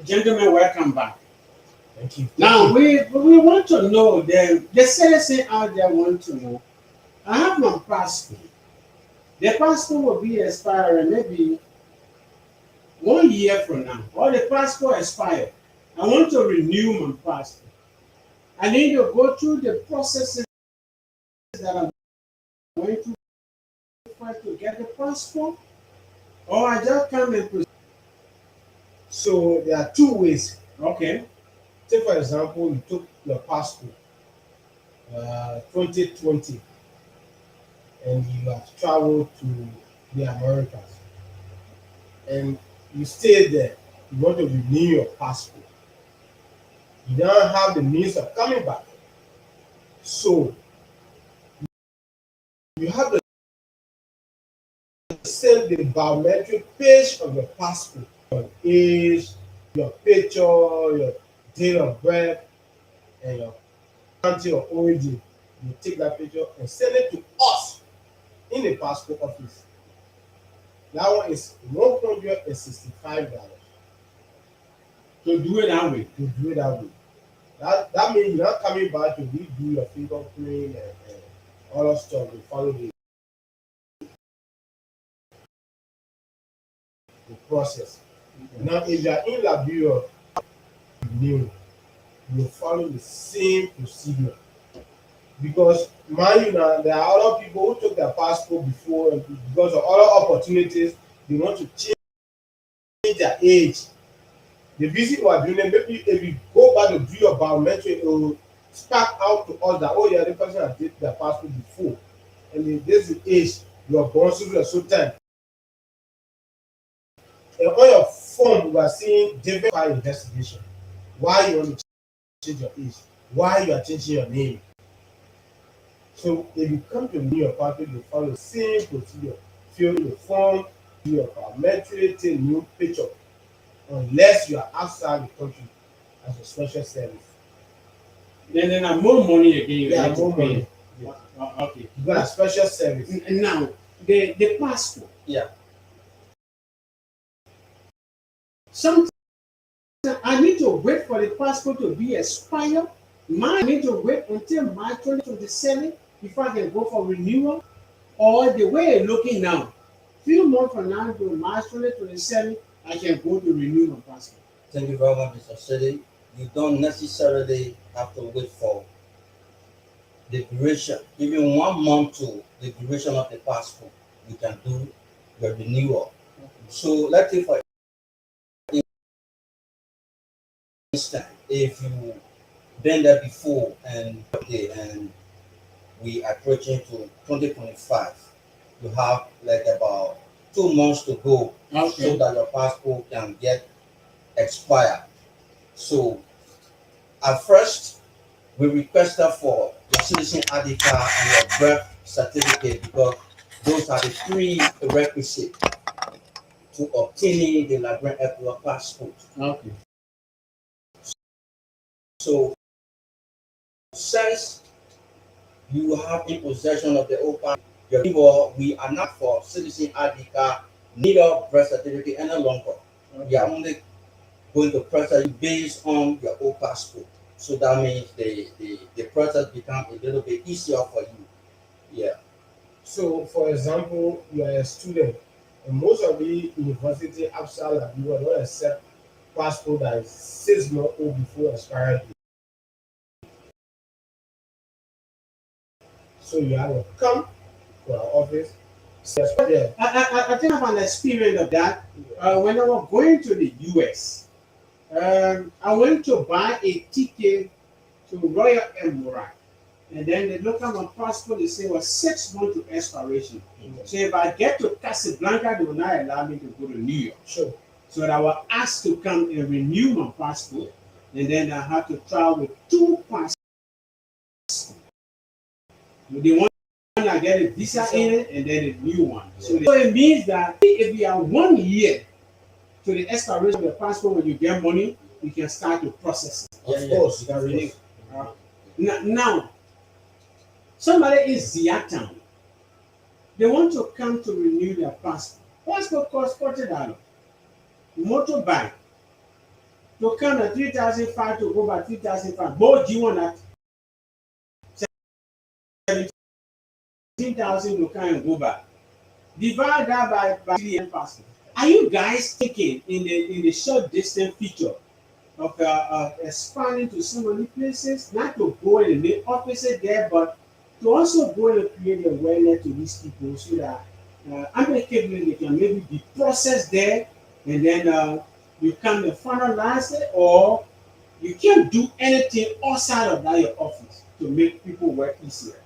Gentlemen, welcome back. Thank you. Now we want to know the citizen out there want to know. I have my passport. The passport will be expiring maybe 1 year from now, or the passport expired. I want to renew my passport. I need to go through the processes that I'm going to first to get the passport, or I just come and proceed. So there are two ways. Okay. Take for example, you took your passport 2020 and you have traveled to the Americas and you stay there. You want to renew your passport. You don't have the means of coming back. So you have to send the biometric page of your passport, your age, your picture, your date of birth, and your country of origin. You take that picture and send it to us in the passport office. That one is $165 To do it that way. to do it that way. That means you're not coming back to redo your fingerprint and all that stuff. You follow the process. Now, if you are in Liberia, new, you follow the same procedure. Because mind you now, there are other people who took their passport before and because of other opportunities, they want to change their age. The reason why doing it, maybe if you go back to do your biometric, it will spark out to us that oh yeah, the person has did their passport before. And if this is age, you are born so time. And on your form, you are seeing different investigation. Why you want to change your age? Why you are changing your name? So if you come to renew your passport, you follow the same procedure. Fill the form, do your biometric, take new picture, unless you are outside the country as a special service. Then more money again. You Yeah, need to more pay. money. Yeah. Okay. You got a special service. Now the passport. Yeah. Sometimes I need to wait for the passport to be expired. Mine need to wait until March 2027 before I can go for renewal. Or the way I'm looking now, few months from now to March 2027, I can go to renew my passport. Thank you very much, Mr. Shady. You don't necessarily have to wait for the duration, even 1 month to the duration of the passport. You can do your renewal. So let's say for instance, if you been there before and okay, and we are approaching to 2025, you have like about 2 months to go so that your passport can get expired. So at first, we requested for your citizen ID card and your birth certificate because those are the three requisites to obtaining the Liberian Ecuador passport. Okay. So since you have in possession of the old passport, we are not for citizen ID card, neither birth certificate any longer. We are only going to process you based on your old passport. So that means the process becomes a little bit easier for you. Yeah. So, for example, you are a student, and most of the university outside Liberia don't accept passport that is 6 months old before expiry date. So you have to come to our office. Yeah. I think I have an experience of that. When I was going to the US, I went to buy a ticket to Royal Emirates. And then they look at my passport, they say, well, 6 months to expiration. So if I get to Casablanca, they will not allow me to go to New York. Sure. So I was asked to come and renew my passport. And then I had to travel with two passports. The one I get a visa in it, and then a new one. So it means that if you are 1 year to the expiration of the passport, when you get money, you can start to process it. Of course, You can renew. Now, somebody in Ziatown, they want to come to renew their passport. Passport costs $40. Motorbike to come at 3,500 to go back 3,500. Both you want that 17,000 to come and go back. Divide that by 3 years passport. Are you guys thinking in the short distance feature of expanding to so many places, not to go and make offices there, but to also go and create awareness to these people so that amicably they can maybe be processed there, and then you can finalize it, or you can't do anything outside of that your office to make people work easier.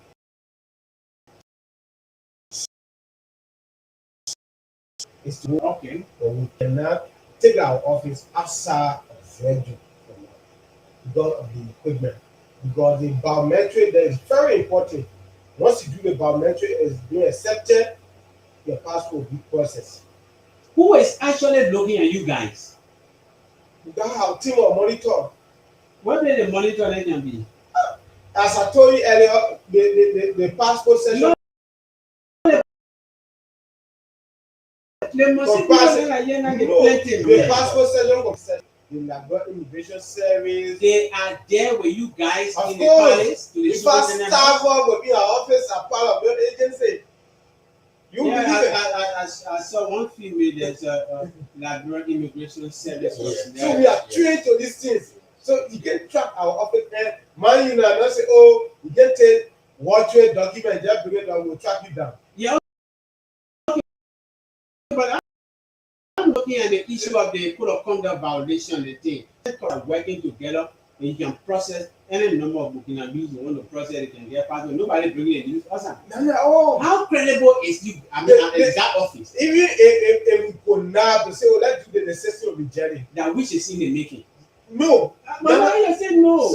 It's to Okay. but we cannot take our office outside of Zedju because of the equipment. Because the biometric that is very important. Once you do the biometric is being accepted, your passport will be processed. Who is actually looking at you guys? We got our team of monitor. What will the monitoring can be? As I told you earlier, the passport session They must the passport session concern the Nigerian Immigration Service. They are there with you guys Of in the course, palace. To the if our superintendent staff house. will be our office are part of your agency. You Yeah, believe it? I saw one female. There's a Nigerian Immigration Service. Yeah. So we are trained to these things. So you can track our office and man, you know, not say, oh, you can take watch your document, just bring it down, we'll track you down. Yeah, okay. But I'm looking at the issue of the code of conduct violation, the thing. Working together, and you can process any number of booking abuse you want to process, you can get part of. Nobody bringing it. Use awesome. Oh. How credible is you? I mean, is that office? Even if we could now to say, oh, let's do the necessity of the journey. That which is in the making. No. But why you say no?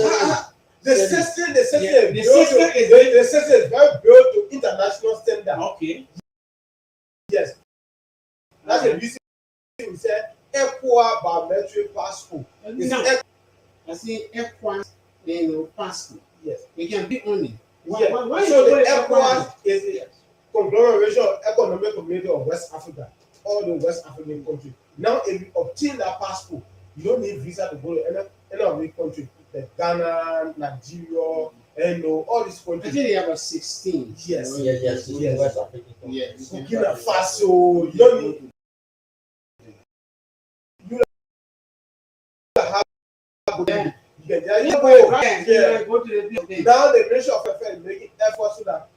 The system is very built to international standard. Okay. Yes. That's the reason we said equal biometric passport. Now, I see F1 passport. can be only. Yeah. Why So you the call it ECOWAS is the conglomeration of economic community of West Africa, all the West African countries. Now, if you obtain that passport, you don't need visa to go to any of the countries, like Ghana, Nigeria, and all these I countries. think they have about 16. Yes, Yes. yes. West African. Yes. Burkina Faso, you don't need Yeah. you can just Yeah, go. right. Yeah. You go to the place. Now the Ministry of Affairs is making efforts so that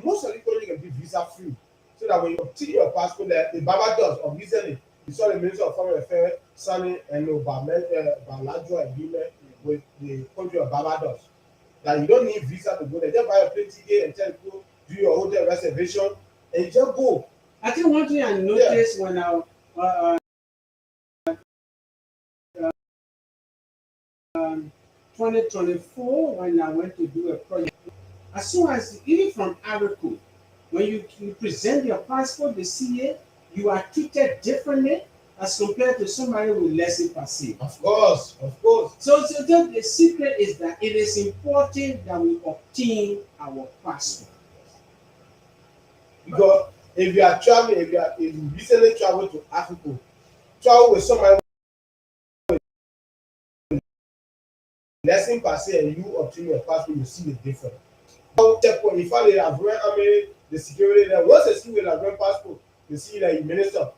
most of the countries can be visa free. So that when you obtain your passport, the Barbados of recently, you saw the Ministry of Foreign Affairs signing a bilateral agreement with the country of Barbados. That you don't need visa to go there. Just buy a plane ticket and tell you do your hotel reservation and you just go. I think one thing I noticed when I 2024 when I went to do a project, as soon as even from Arico, when you present your passport, the CA, you are treated differently as compared to somebody with less passive. Of course, of course. So the secret is that it is important that we obtain our passport. Because if you are traveling, if you recently traveled to Africa, travel with somebody lesson per se and you obtain your passport, you see the difference. Checkpoint, if I have the security there, once they see with a passport, they see that you minister.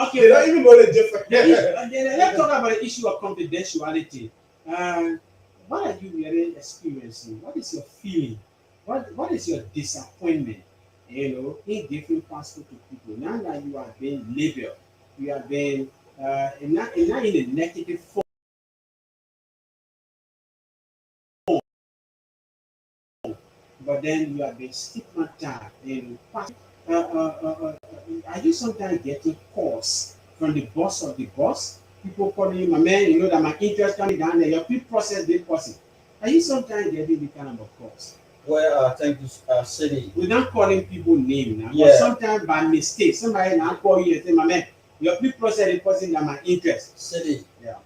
Okay, They don't even know the difference. Let's talk about the issue of confidentiality. What are you really experiencing? What is your feeling? What is your disappointment? In giving passport to people. Now that you are being labeled, you are being not in a negative form, but then you are being stigmatized. Are you sometimes getting calls from the boss of the boss? People calling you, my man, you know that my interest coming down there, your people process, they process. Are you sometimes getting the kind of calls? Well, thank you, City. We're not calling people name now, Yeah. but sometimes by mistake, somebody now call you and say, my man, your people process, they process that my interest. City. Yeah.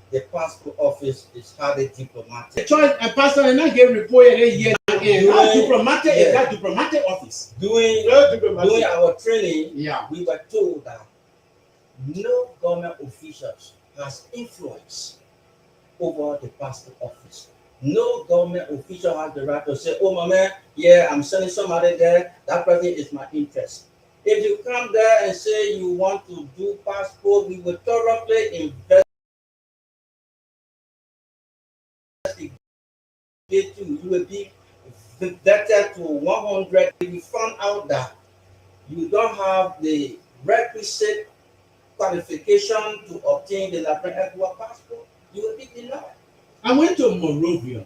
The passport office is highly diplomatic. The choice, a pastor, and I gave report every year. How diplomatic is that diplomatic office? During our training, Yeah. we were told that no government officials has influence over the passport office. No government official has the right to say, oh my man, yeah, I'm sending somebody there, that person is my interest. If you come there and say you want to do passport, we will thoroughly investigate you. You will be vetted to 100. If you found out that you don't have the requisite qualification to obtain the Labrador passport, you will be denied. I went to Monrovia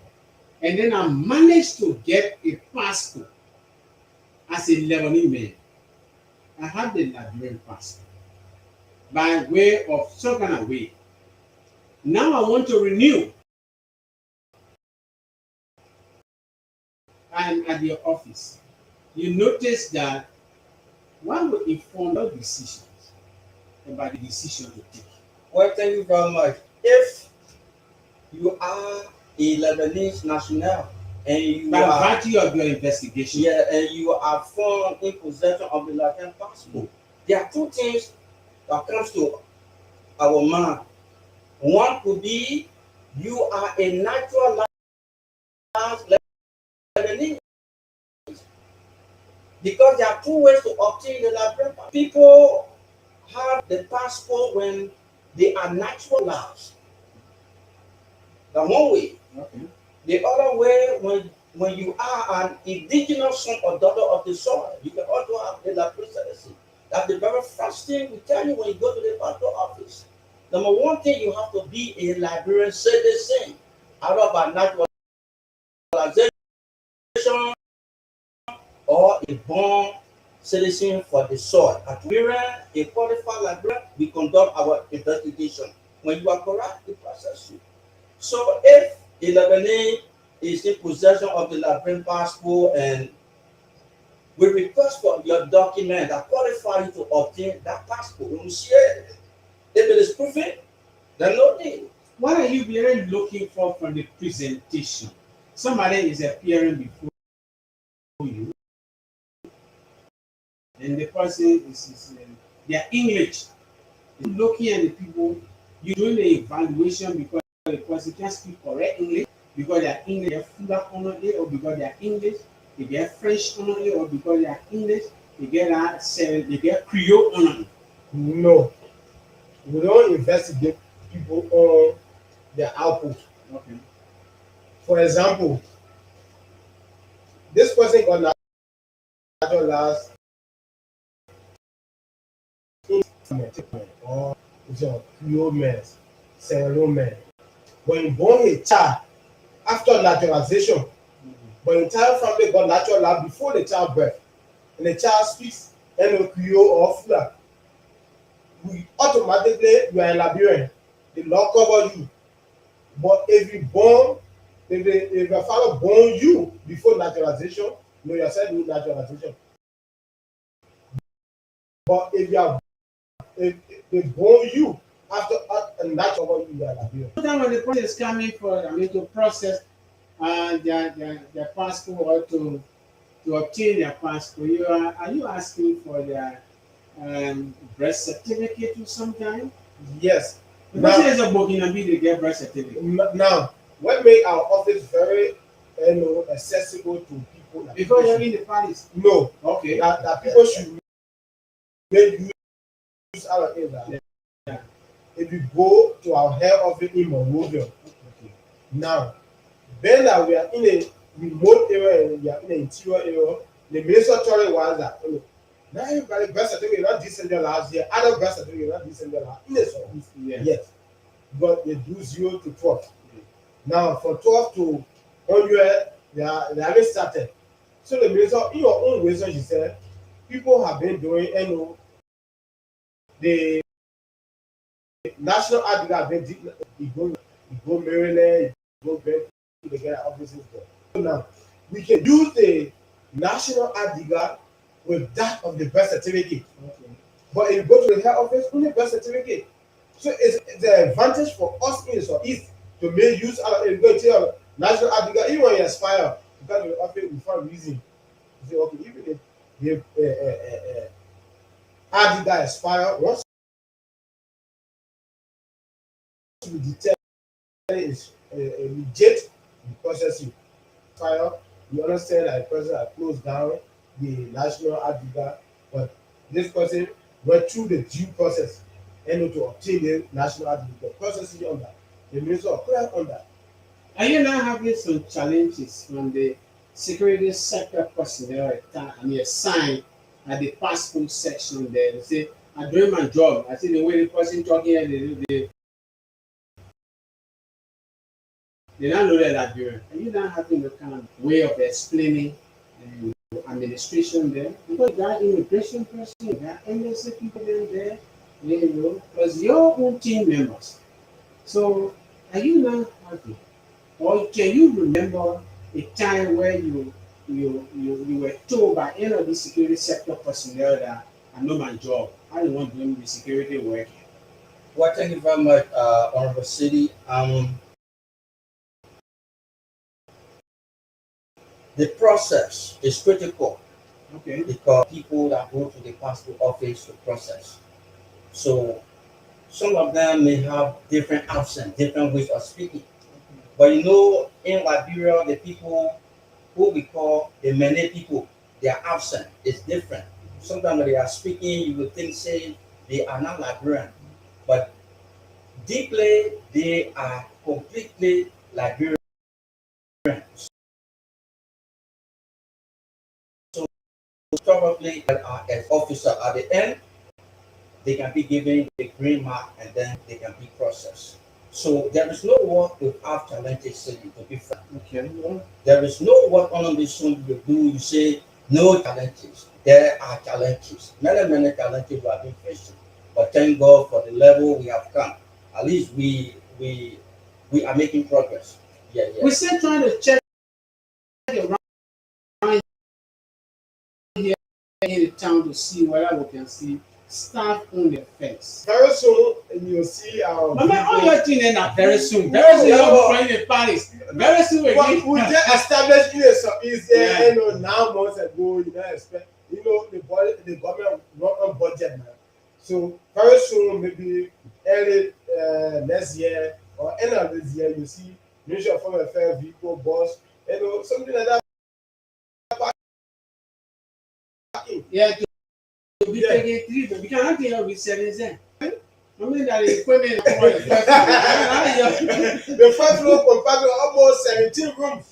and then I managed to get a passport as a Lebanese man. I had the Liberian passport by way of some kind of way. Now I want to renew. I'm at your office. You notice that one will inform your decisions about the decision to take. Well, thank you very much. If you are a Lebanese national and you By virtue of your investigation. and you are found in possession of the Liberian passport, there are two things that comes to our mind. One could be you are a naturalized Lebanese, because there are two ways to obtain the Liberian passport. People have the passport when they are naturalized. The one way. Okay. The other way, when you are an indigenous son or daughter of the soil, you can also have the Liberian citizenship. That's the very first thing we tell you when you go to the passport office. Number one thing, you have to be a Liberian citizen, either by naturalization or a born citizen for the soil. At Liberian, a qualified Liberian, we conduct our investigation. When you are correct, we process you. So if a Lebanese is in possession of the Liberian passport and we request for your document that qualify you to obtain that passport, when we see it, if it is proven, then no need. what are you really looking for from the presentation? Somebody is appearing before you, and the person is their English. You're looking at the people, you're doing the evaluation because the person can speak correct English, because their English is fuller on it, or because their English they get French on it, or because their English they get Creole on it. No, we don't investigate people on their output. Okay. For example, this person got natural last or it's a Creole man, Sierra man. When you born a child after naturalization, but the entire family got natural lab before the childbirth, and the child speaks any Creole or Fula, we automatically you are a Liberian. The law cover you. But if you born, if your father born you before naturalization, no, you are said with naturalization. But if you are if they born you after a natural you are Liberian. Sometimes when the person is coming for, to process their passport, or to obtain their passport, are you asking for their birth certificate or something? Yes. The person is a Burkinabe, they get birth certificate. Now, what make our office very accessible to people like Because you're in the palace. no, Okay. that people should make use out of it. Yeah. If you go to our head office in Monrovia, Okay. now, then that we are in a remote area and we are in an interior area, the minister told was that now everybody birth certificate not December last year, other birth certificate not December last in the office. Yeah. Yes, but they do 0 to 12. Okay. Now, for 12 to 100, they haven't started. So the minister, in your own reason, she said, people have been doing, the national ID have been you go Maryland, you go Berkeley, they get offices there. So now, we can use the national ID with that of the birth certificate. Okay. But if you go to the head office, only birth certificate. So it's an advantage for us in the southeast to make use of it. Go to your national ID, even when you expire, you got to the office without reason. You say, okay, even if the ID expire, once you detect is legit, you process it. Fire, you understand that the person has closed down the national ID, but this person went through the due process and to obtain the national ID, the process is on that. The minister of clear on that. Are you now having some challenges from the security sector personnel assigned at the passport section there? They say, I'm doing my job. I see the way the person talking here, they don't know that Liberian. Are you now having the kind of way of explaining administration there? Because you got immigration person, you got embassy people in there, plus your own team members. So are you now having, or can you remember a time where you were told by any of the security sector personnel that I know my job, I don't want doing the security work? Well, thank you very much, Honorable City. The process is critical. Okay. Because people that go to the passport office to process. So some of them may have different accents, different ways of speaking. But in Liberia, the people who we call the Mene people, their accent is different. Sometimes when they are speaking, you would think, say, they are not Liberian. But deeply, they are completely Liberian. So probably as officer at the end, they can be given the green mark and then they can be processed. So there is no work without challenges, City, to be frank. Okay. Well, There is no work on this soon you do, you say no challenges. There are challenges. Many challenges we have been facing. But thank God for the level we have come. At least we are making progress. Yeah, yeah. we're still trying to check around here in the town to see whether we can see staff on the fence. Very soon, you see our. But man, all your things end up very soon. Very soon, you're friend in Paris. Very soon, again. We just established is Yeah. you know 9 months ago. You don't expect you know the government not on budget now. So very soon, maybe early next year or end of this year, you see Ministry of Foreign Affairs vehicle bus, you know something like that. Yeah, to be Yeah. taking three, but we cannot tell you with 7 cents. I mean that the equipment for the first The first floor compacted almost 17 rooms.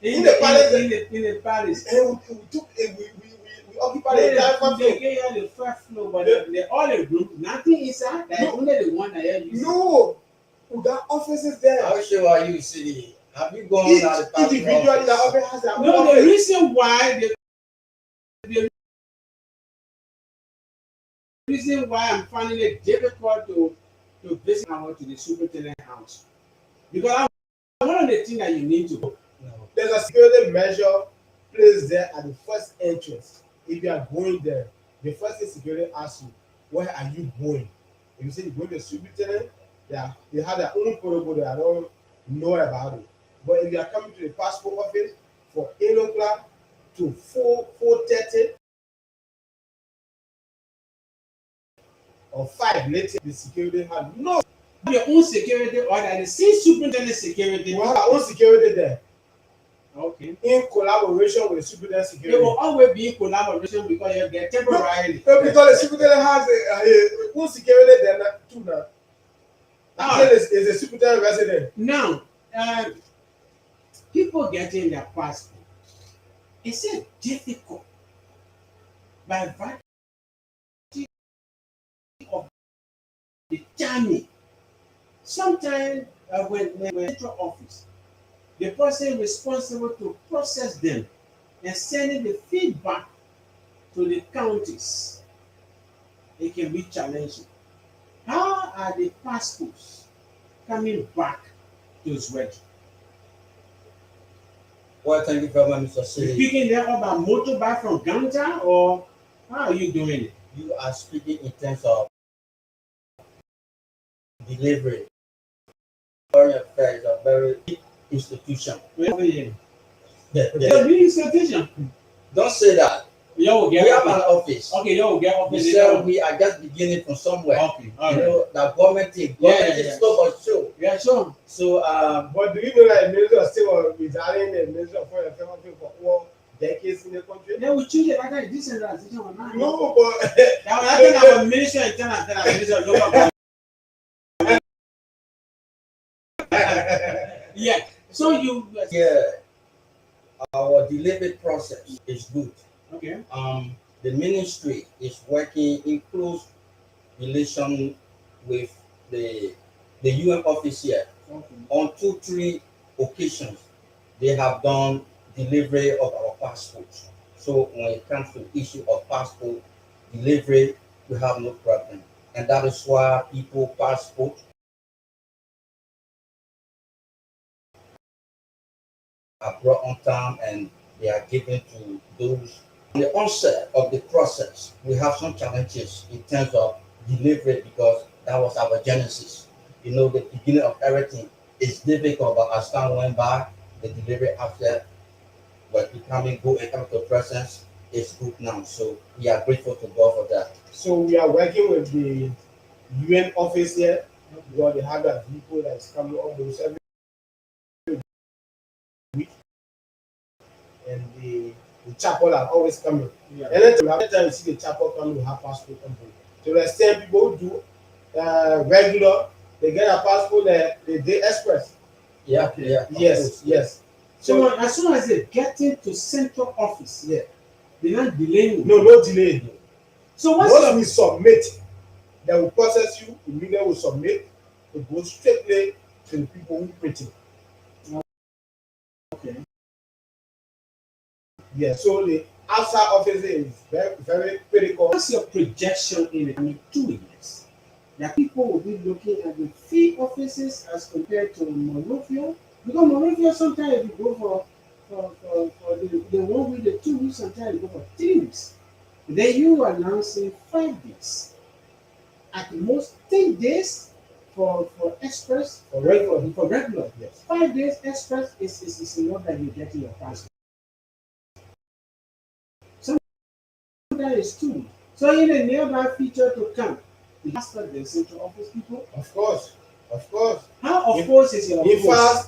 in In the the palace. in the palace. And we took we occupied the entire first They floor. gave you the first floor, but the all the room, nothing inside. There's No. only the one that you use. No, we got offices there. How sure are you, City? Have you gone Each at the passport individual in the office? office has their own No, the office. reason why I'm finding it difficult to visit out to the superintendent house because one of the things that you need to go. There's a security measure placed there at the first entrance. If you are going there, the first thing security asks you, where are you going? If you say you're going to the superintendent, they have their own protocol that I don't know about it. But if you are coming to the passport office for 8 o'clock to 4:30 or 5 later, the security has no. Your own security or that the same superintendent security. We have our own security there Okay. in collaboration with the superintendent They security. will always be in collaboration because you get temporarily. Because the superintendent has a own security there too now. That is a superintendent resident. Now, people getting their passport, it's so difficult by virtue of the timing. Sometimes when central office, the person responsible to process them and sending the feedback to the counties, it can be challenging. How are the passports coming back to Sweden? Well, thank you very much, Mr. You City. picking them up by motorbike from Ghana, or how are you doing it? You are speaking in terms of delivery. Foreign affairs is a very big institution. Well, yeah. Yeah, The yeah. big institution. Don't say that. You will We get have an office. office. Okay, you will get We office. say we are just beginning from somewhere. Okay, all You right. know, the government thing. Yeah, Government yeah. is so much so. Yeah, sure. So, But do you know that the Ministry of State was residing in the Ministry of Foreign Affairs for over decades in the country? Then we choose it like a decentralization or not. No, but Now, I think our ministry and internal ministry of local government. Yeah. So you. yeah, our delivery process is good. Okay. The ministry is working in close relation with the UN office here. Okay. On 2-3 occasions, they have done delivery of our passports. So when it comes to issue of passport delivery, we have no problem. And that is why people passport are brought on time and they are given to those. In the onset of the process, we have some challenges in terms of delivery because that was our genesis. You know, the beginning of everything is difficult, but as time went by, the delivery after was becoming good and coming to presence is good now. So we are grateful to God for that. so we are working with the UN office here because they have that vehicle that is coming almost every week, and the chapel are always coming. Yeah. Anytime you see the chapel coming, we have passport coming. To the extent people who do regular, they get a passport the day express. Yeah, Okay. yeah. of Yes, course. yes. So as soon as they get into central office, Yeah. they're not delaying. No delay. So what's Once your we submit, they will process you. Immediately we submit. It goes straightly to the people who print it. okay? Yeah. So the outside office is very, very critical. What's your projection in the coming 2 years? That people will be looking at the field offices as compared to Monrovia? Because Monrovia sometimes you go for the 1 week, the 2 weeks, sometimes you go for 3 weeks. Then you are announcing 5 days. at most 10 days for express, For regular. for regular. Yes. 5 days express is enough that you get your passport. Sometimes it's 2. So in a nearby future to come, the faster the central office people. Of course. Of course. How of In- course is your In course?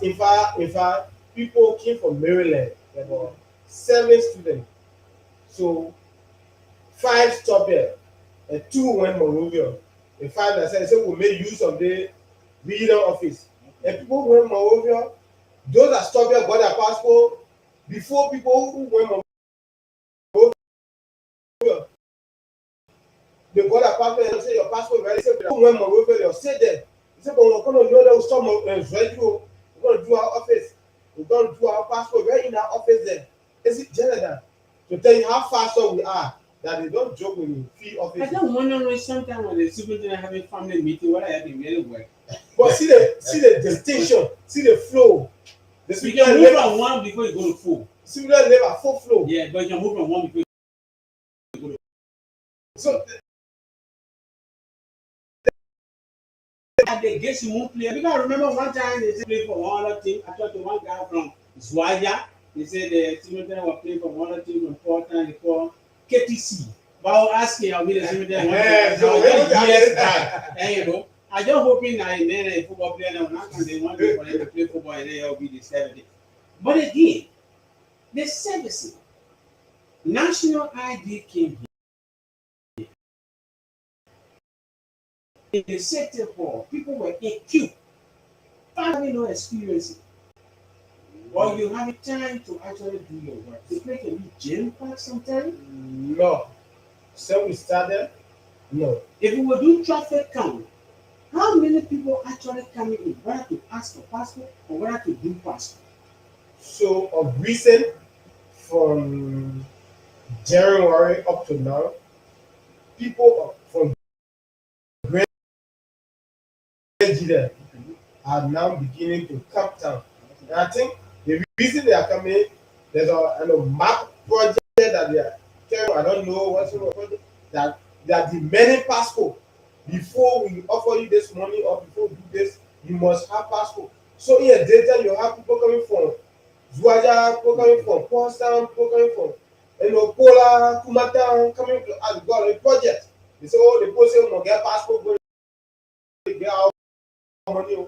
fact, people came from Maryland. There were 7 students. So 5 stopped there, and 2 went Monrovia. The 5 that said we made use of the regional office. And people who went Monrovia, those that stopped there got their passport before people who went Monrovia. They got their passport and say your passport ready. Say who went Monrovia, they'll say there. He said, but we're going to know that we'll stop ready. We're going to do our office. We're going to do our passport right in our office there. Is it general? To tell you how fast we are, that they don't joke with you. Free office. I don't wonder sometimes when the superintendent having family meeting, what I have been really well. But see the distinction, see the flow. The You can move from one before you go to 4. similar level, full flow. Yeah, but you can move from one before So they get you move player. Because I remember one time they played for one other team. I talked to one guy from Zwaya. They said the superintendent was playing for one other team from Portland. They call KTC. But I was asking, I'll be the superintendent. so Yes, guy. And you know, I just hoping that in a football player now, not they want for them to play football and then it'll be the 70. But again, the servicing. National ID came here. In the safety hall, people were in queue, having no experience. Or you have time to actually do your work. They make a big gym pack sometimes. no. So we started. No. If we will do traffic count, how many people actually coming in, whether to ask for passport or whether to do passport? So of recent, from January up to now, people from Great Gedeh are now beginning to come down. And I think the reason they are coming, there's a map project that they are telling, I don't know what's the project, that they are demanding passport. Before we offer you this money or before we do this, you must have passport. So in a data, you have people coming from Zuaja, people coming from Potsdam, people coming from Pola, Kumatan, coming to us, got a project. They say, oh, the people say, we'll get passport, go get our money.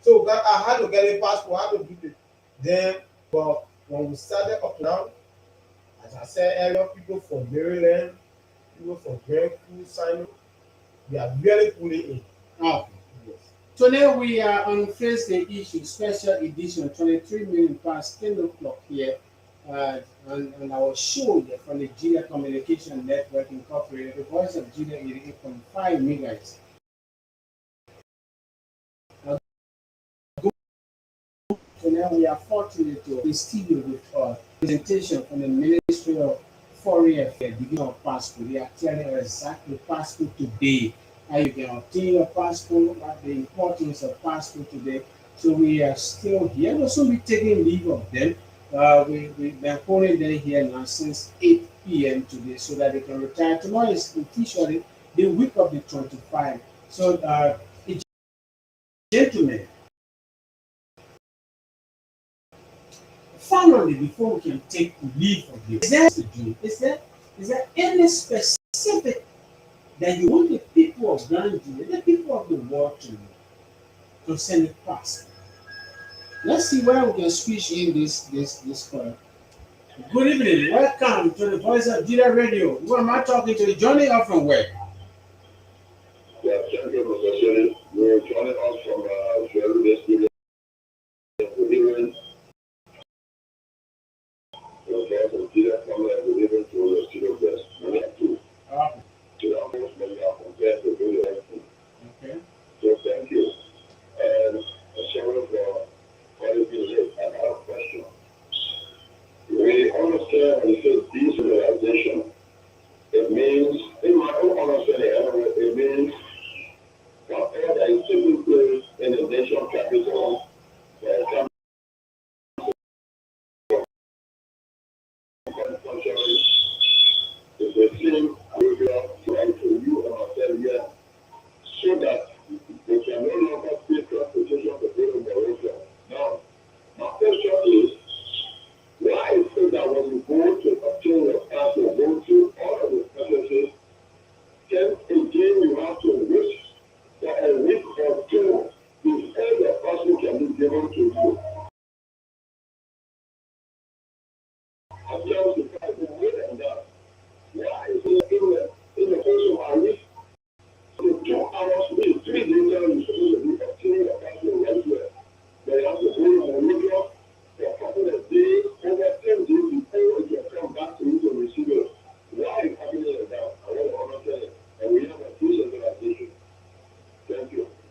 So I had to get a passport, I had to do it. Then, but when we started up now, as I said earlier, people from Maryland, people from Grand Crew, Sino, they are really pulling in. Oh. Yes. Today we are on Face the Issue special edition, 23 minutes past 10 o'clock here on our show here from the Gedeh Communication Network Incorporated, the Voice of Gedeh 88.5 megahertz. So now we are fortunate to be studio with a presentation from the Ministry of Foreign Affairs, beginning of passport. They are telling us exactly passport today, how you can obtain your passport, what the importance of passport today. So we are still here. We'll soon be taking leave of them. We've been holding them here now since 8 p.m. today so that they can retire. Tomorrow is officially the week of the 25. So, gentlemen, finally, before we can take leave of you, is there any specific that you want the people of Gandhi, the people of the world to know concerning passport? Let's see where we can squeeze in this call. Good evening, welcome to the Voice of Gedeh Radio. Who am I talking to? Johnny up from where? Yeah, thank you, Mr. Shelley. We're joining us from Sierra Leone. We're delivering the Voice of Gedeh family and delivering to the studio guests. Many are two. Okay. To the almost many are compared to really everything. Okay. So thank you. And sorry for calling me late. I have a question. We understand when you say decentralization, it means, in my own understanding, anyway, it means whatever that is taking place in the nation capital, contrary, is the same behavior to you and myself.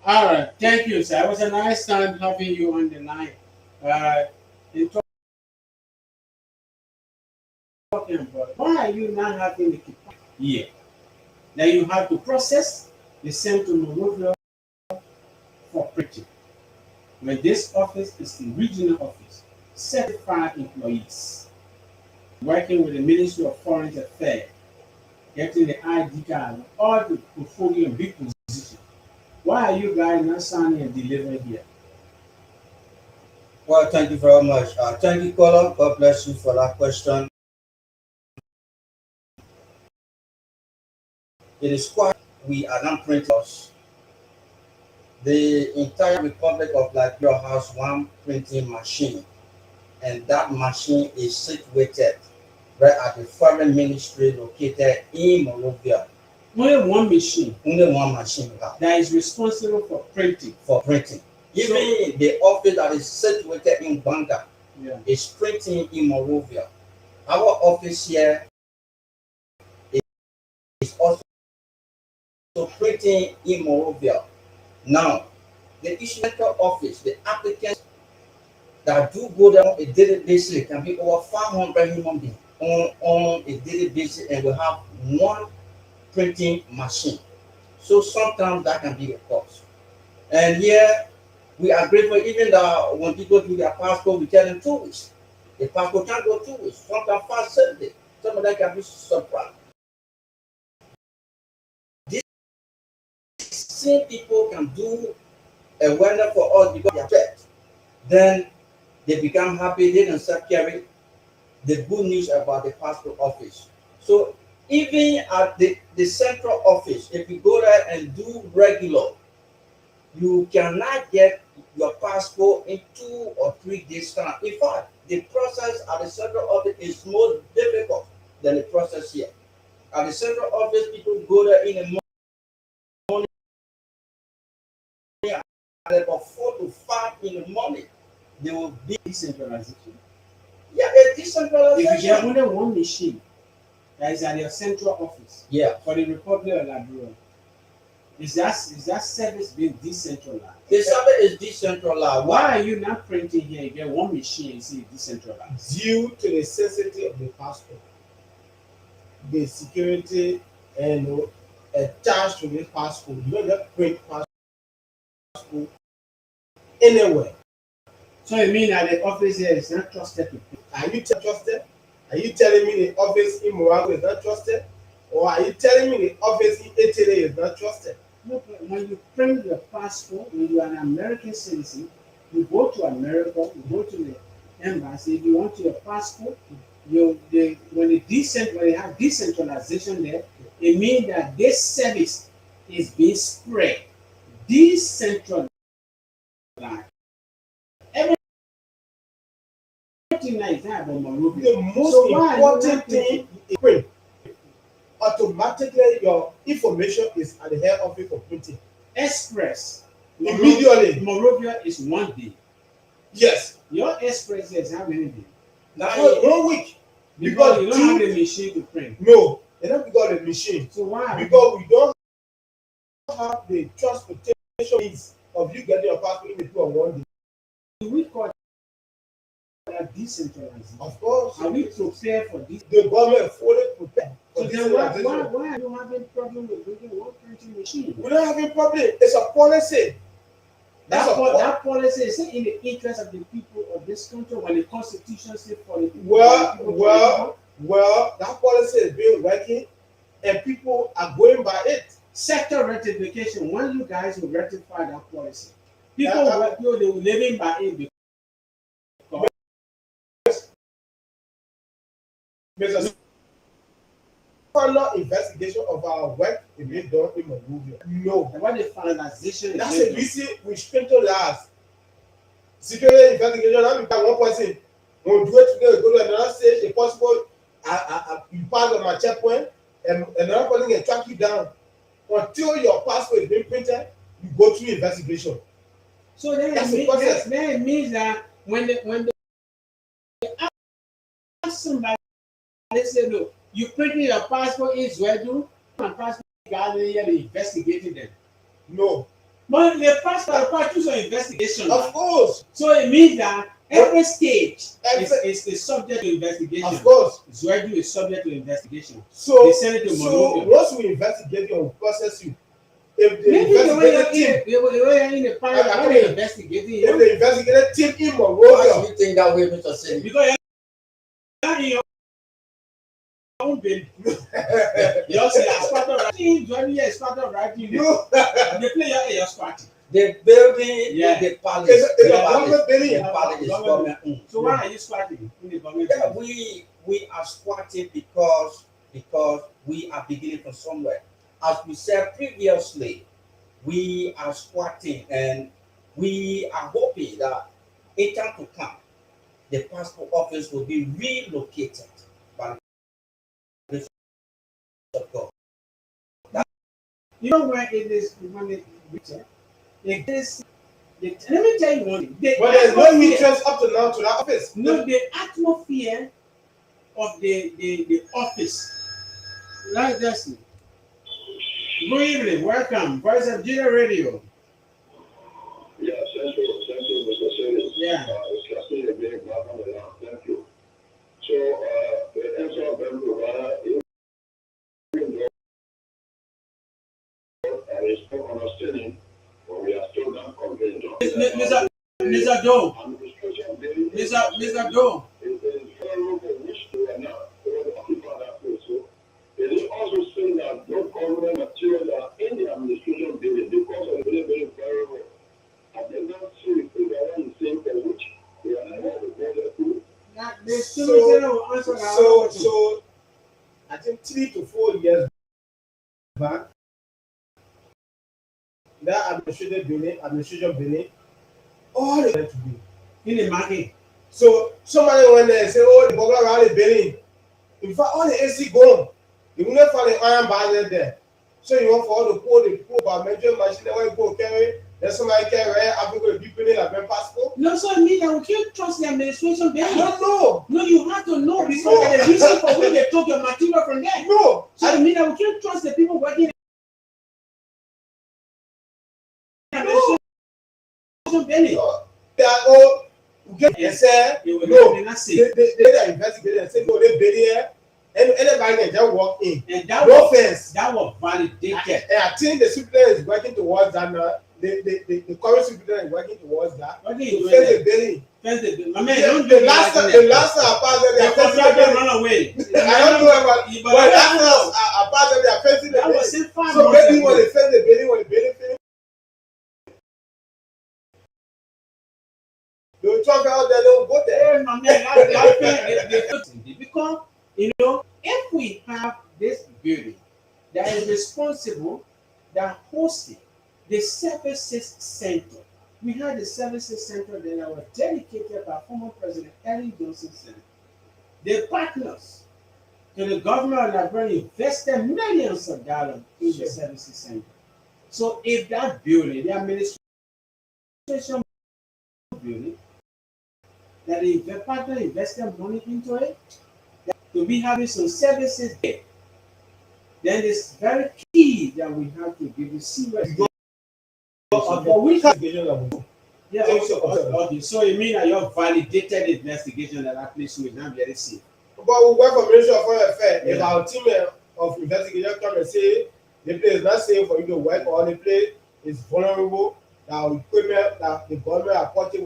All right, thank you, sir. It was a nice time having you on the line. In talking about why are you not having the capacity here? Now you have to process the same to Monrovia for printing. When this office is the regional office, certified employees working with the Ministry of Foreign Affairs, getting the ID card, all the portfolio and big position. Why are you guys not signing and delivering here? Well, thank you very much. Thank you, Colin. God bless you for that question. It is quite we are not printers. The entire Republic of Liberia has one printing machine, and that machine is situated right at the foreign ministry located in Monrovia. Only one machine Only one machine we have that is responsible for printing. for printing. Even the office that is situated in Banga Yeah. is printing in Monrovia. Our office here is also printing in Monrovia. Now, the issuer office, the applicants that do go there on a daily basis can be over 500 human beings on a daily basis, and we have one printing machine. So sometimes that can be a cost. And here we are grateful even that when people do their passport, we tell them 2 weeks. The passport can go 2 weeks, sometimes 5 7 days. Some of them can be surprised. These same people can do a wonder for us because they are checked. Then they become happy, they themselves carry the good news about the passport office. So even at the central office, if you go there and do regular, you cannot get your passport in 2 or 3 days time. In fact, the process at the central office is more difficult than the process here. At the central office, people go there in the morning at about 4 to 5 in the morning. They will be Decentralization. yeah, a If you decentralization. get only one machine that is at your central office Yeah, for the Republic of Liberia, is that service being decentralized? the service is decentralized. Why are you not printing here? You get one machine and see decentralized. Due to the necessity of the passport, the security and attached to this passport, you don't just print passport anywhere. So you mean that the office here is not trusted to print? Are you trusted? Are you telling me the office in Moago is not trusted? Or are you telling me the office in Italy is not trusted? No, but when you print your passport, when you are an American citizen, you go to America, you go to the embassy, if you want your passport, when they have decentralization there, it means that this service is being spread. Decentralized. Everything that is there about Monrovia. The most So why are you important not thing is print. Automatically, your information is at the head office for printing. Express Immediately. Monrovia is 1 day. Yes. Your express is how many days? now One week. Because you don't have due- a machine to print. No, they not because of the machine. So why? Because we don't have the transportation means of you getting your passport in the 2 or 1 day. Do we call that decentralizing? Of course, Are we prepared for this? the government fully prepared So for then why decentralization. are you having problem with bringing one printing machine? We don't have a problem. It's a policy. That's That policy is in the interest of the people of this country when the constitution says for the people. Well, that policy is being working and people are going by it. Sector rectification, when you guys will rectify that policy, people they will living by it because Mr. Further investigation of our work is being done in Monrovia. No. what the finalization is. That's a reason we strengthen last. Security investigation, that means one person will do it today, go to another stage, if possible, you pass on my checkpoint, and another person can track you down. Until your passport is being printed, you go through investigation. So then That's the process. then it means that when they ask somebody, they say, look, you printing your passport is ready, and passport gathering here, they investigating them. No. But the passport part is an investigation. Of course. So it means that every stage Every- is subject to investigation. Of course. Zwedu is subject to investigation. So, They send it to so Monrovia. once we investigate you, we process you. If the Maybe the way investigative team, you're in the pilot, I when mean, they're investigating if you, the investigative team in Why Monrovia, should you think that way, Mr. Singh? because you're in your own baby. You also as part of writing, Zwedu is part of writing. you They play your squatting. The building, Yeah. the palace, It's the a palace, government building. the palace is government owned. So why are you squatting in the government? Yeah, we are squatting because we are beginning from somewhere. As we said previously, we are squatting and we are hoping that in time to come, the passport office will be relocated by the grace of God. You know where it is when it is. Let me tell you one thing. but there's no interest up to now to that office. No, the atmosphere of the office. Like this. Good evening, welcome. Voice of Gedeh Radio. Yeah, thank you, Mr. Singh. Yeah. It's Captain Ebene Gwakam around. Thank you. So, the answer of them provider, even though there is no understanding, but we are still not convinced. Mr. Doe. Administration building Mr. Doe. is federal for which they are not going to occupy that place. So, it is also saying that no government materials are in the administration building because of the very variable. I did not see if they are on the same for which they are not going to do. So I think 3 to 4 years back, that administration building, all they went to do. In the market. So somebody went there and said, oh, the burglar around the building. In fact, all the AC gone. They will not find the iron bar there. So you want for all the poor by major machine that way go carry. Then somebody carry Africa deep in like a passport. No, so I mean that we can't trust the administration I building. don't know. No, you have to know because the reason for which they took your material from there. No. So I mean that we can't trust the people working in the administration building. They are all they say They will no. not say. They investigated and said no, they bury here. And anybody can just walk in. And that No was fence. that was validated. And I think the superintendent is working towards that now. The current superintendent is working towards that. What are To you doing fence there? the building. Fence the my man, The don't do last time that. I passed them, they The are fencing the contractor building. run away. I don't know about But but last that time I passed them, they are fencing the was building. in 5 So months maybe when ago. they fence the building, when the building finish, they will talk out there, they will go there. Hey, my man, because you know, if we have this building that is responsible, that hosted the services center, we had the services center that was dedicated by former President Ellen Johnson Center. The partners to the government of Liberia invested millions of dollars in the services center. So if that building, the administration building, that the partner invested money into it, to be having some services there, then it's very key that we have to give you serious. For which investigation that we do? Yeah, Take your okay. So you mean that your validated investigation that place will not very safe? But we work for Ministry of Foreign Affairs. If Yeah. our team of investigation come and say the place is not safe for you to work or the place is vulnerable, that our equipment that the government are purchasing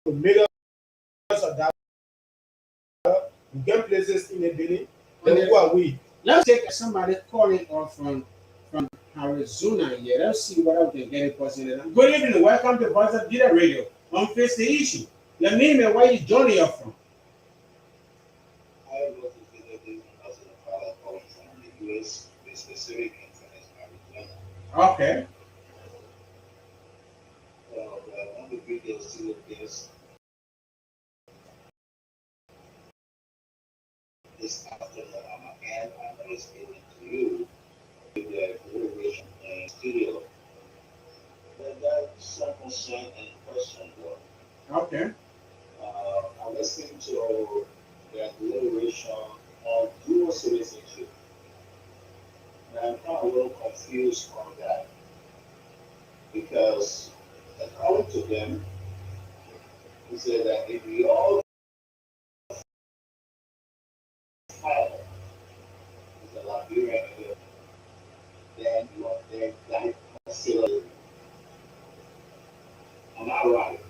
with millions of dollars, we get places in the building, then we go away. Let's take somebody calling off from Arizona here. Let's see what we can get in person. Good evening, welcome to Voice of Gedeh Radio. On Face the Issue. Your name and where you joining us from? I was visiting as a father calling from the US, the specific interest Arizona. Okay. On the video still appears this afternoon and I'm listening to you with the deliberation in studio. But that's some concern and question though. Okay. I'm listening to their deliberation on dual citizenship. And I'm kind of a little confused on that. because according to them, he said that if we all file as a Liberian, then you are then that considered. Am I right?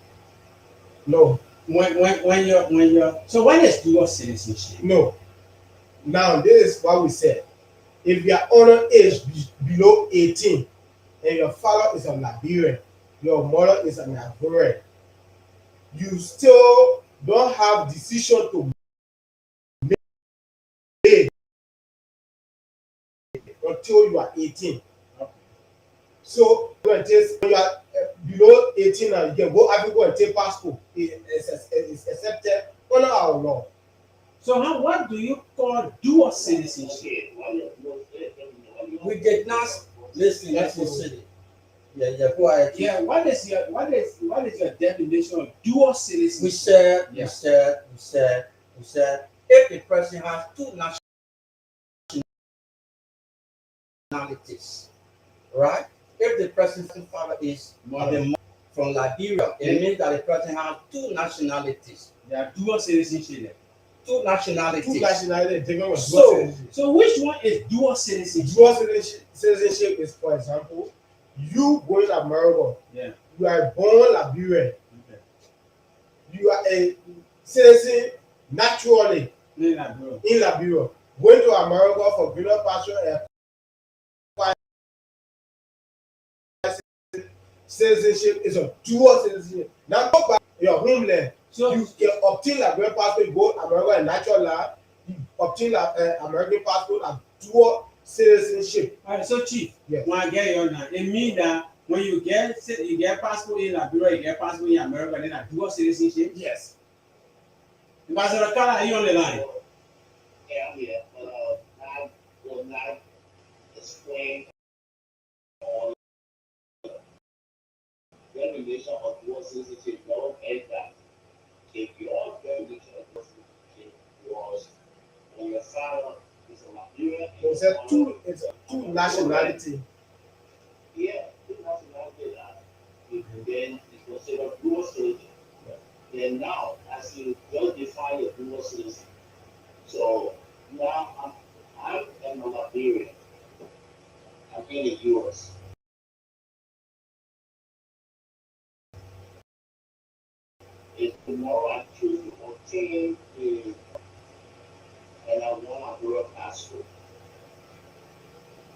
No, when you're so what is dual citizenship? no. Now this is what we said. If your honor age below 18 and your father is a Liberian, your mother is an Ivorian, you still don't have decision to make until you are 18. So when you are below 18 now, you can go Africa and take passport. It's accepted under our law. So what do you call dual citizenship? Okay, We did not listen to city. Yeah, go ahead. Yeah, what is your definition of dual We citizenship? said, if the person has two nationalities, right? If the person's father is from Liberia, it means that the person has two nationalities. They are dual citizenship. Two nationalities. Two nationalities taken with So- dual citizenship. So which one is dual citizenship? Dual citizenship is, for example, you going to America. Yeah. You are born Liberian. Okay. You are a citizen naturally Yeah, bro. in Liberia. Going to America for greener pasture and citizenship is a dual citizenship. Now go back to your homeland. So You can obtain Liberian passport, you go America and natural land. You obtain American passport and dual citizenship. all right, so chief, Yes. when I get you now, it means that when you get passport in Liberia, you get passport in America, then a dual citizenship. Yes. Ambassador Kala, are you on the line? Yeah, I'm here, but I will not explain all the definition of dual citizenship. No, and that if your definition of dual citizenship was when your father is a Liberian, and It's your a mother it's a two nationality. yeah, two nationality that then it's considered dual citizen. Then now, as you just define your dual citizen, so now I'm a Liberian. I'm in the US. If tomorrow I choose to obtain and I want a dual passport,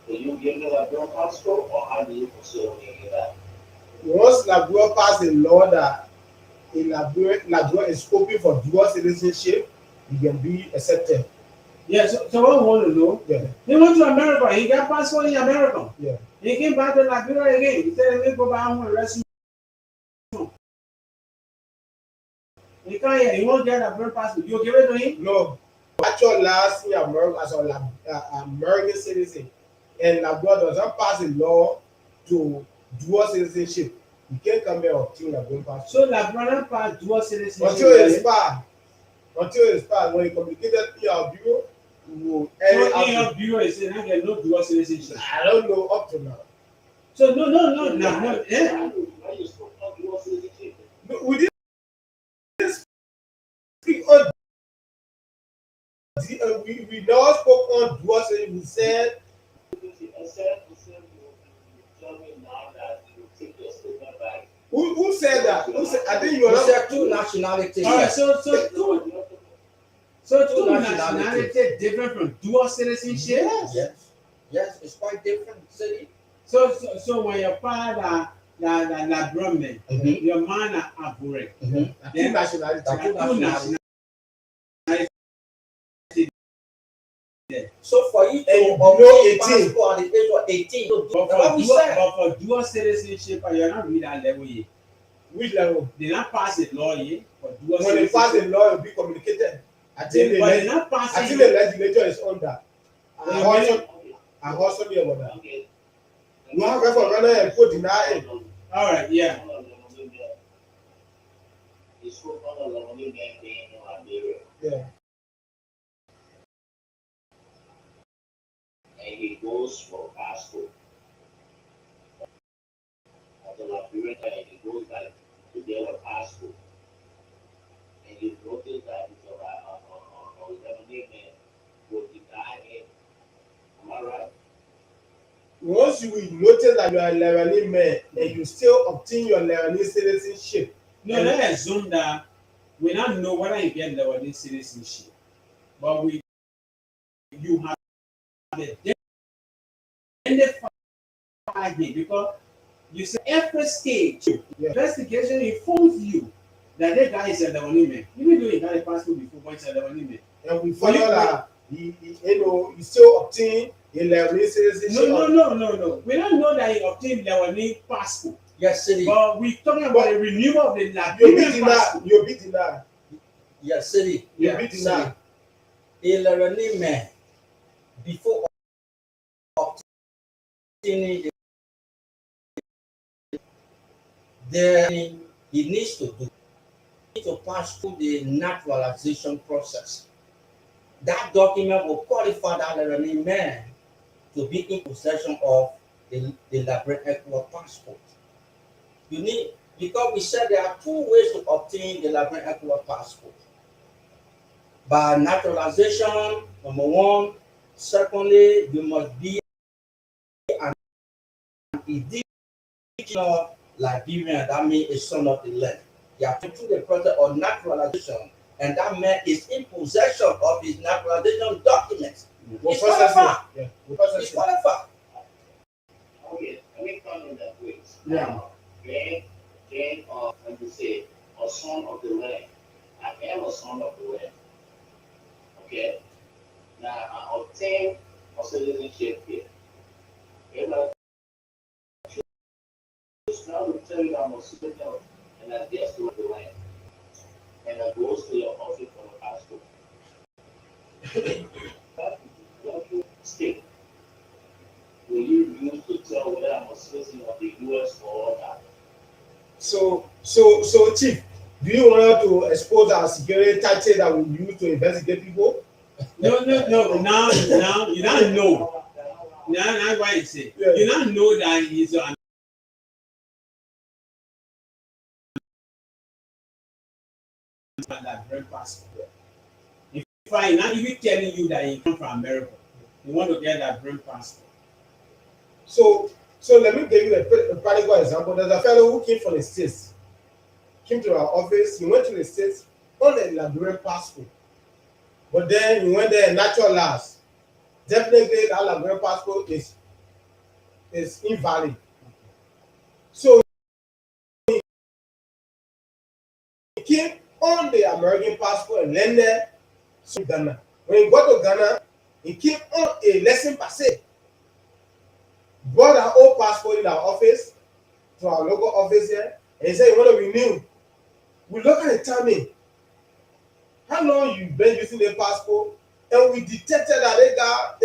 will you give me a dual passport or how do you consider me that? Once Liberia pass a law that in Liberia is open for dual citizenship, you can be accepted. Yeah, so what we want to know, Yeah. he went to America, he got passport in America. Yeah. He came back to Liberia again. He said, let me go back home and rest. He can't here, he won't get a American passport. You give it to him? No. Actual last in America as an American citizen, and Liberia does not pass a law to dual citizenship. You can't come here and obtain Liberian passport. So Liberia pass dual citizenship. Until it expires. Until it expires. When you communicated in your bureau, you will So in your bureau, he said, I get no dual citizenship. I don't know up to now. So no, yeah. Why you spoke of dual citizenship? No, we didn't speak on we never spoke on dual citizenship. We said I said you tell me now that you take your statement back. who said that? Who said I think you We are not said two nationalities. All right, so two Two nationality different from dual citizenship. Yes, it's quite different city. So when your father la Brahmin, Mhm. your man are Abure. Mhm. two nationality. Two Two nationalities. nationality. So for you to And you obtain below 18. passport at the age of 18, But that's what we said. for dual citizenship, you're not really that level yet. Which level? They not pass a law yet for dual When they pass citizenship. a law, it will be communicated. I think But they not pass I it think the yet. legislature is on that. I heard something about that. Okay. You have referendum and put deny it. All right, yeah. He spoke on the London being in Liberia, Yeah. and he goes for passport. As a notice that you are a Lebanese man and you still obtain your Lebanese citizenship. No, let's assume that we don't know whether you get Lebanese citizenship, but you have identified it because you say every stage investigation informs you that that guy is a Lebanese man. Even though he got a passport before, but he's a Lebanese man. And we follow that you still obtain a Lebanese citizenship. No. We don't know that he obtained Lebanese passport. Yes, city. But we're talking about the renewal of the Liberian passport. You'll be denied. Yes, city. You'll be denied. A Lebanese man before obtaining he needs to pass through the naturalization process. That document will qualify that Lebanese man to be in possession of the Liberian Ecuador passport. You need, because we said there are two ways to obtain the Liberian Ecuador passport. By naturalization, number one. Secondly, you must be an indigenous Liberian, that means a son of the land. You have to through the process of naturalization, and that man is in possession of his naturalization documents. He's qualified. He's qualified. Okay, let me come in that way. Yeah. Being, let me say, a son of the land. I am a son of the land. Okay? Now, I obtain a citizenship here. If I choose now to tell you I'm a citizen and I get to the land, and I goes to your office for a passport, what you state will you use to tell whether I'm a citizen of the US or not? So, Chief, do you want to expose our security tactics that we use to investigate people? No. Now you don't know. Now why you say you don't know that he's on that brand passport. If I not even telling you that he come from America, you want to get that brand passport. So let me give you a practical example. There's a fellow who came from the States, came to our office. He went to the States on a Liberian passport, but then he went there and naturalized. Definitely, that Liberian passport is invalid. So he came on the American passport and landed in Ghana. When he got to Ghana, he came on a lesson passé. Brought our old passport in our office, to our local office here, and he said he want to renew. We look at the timing, how long you been using the passport, and we detected that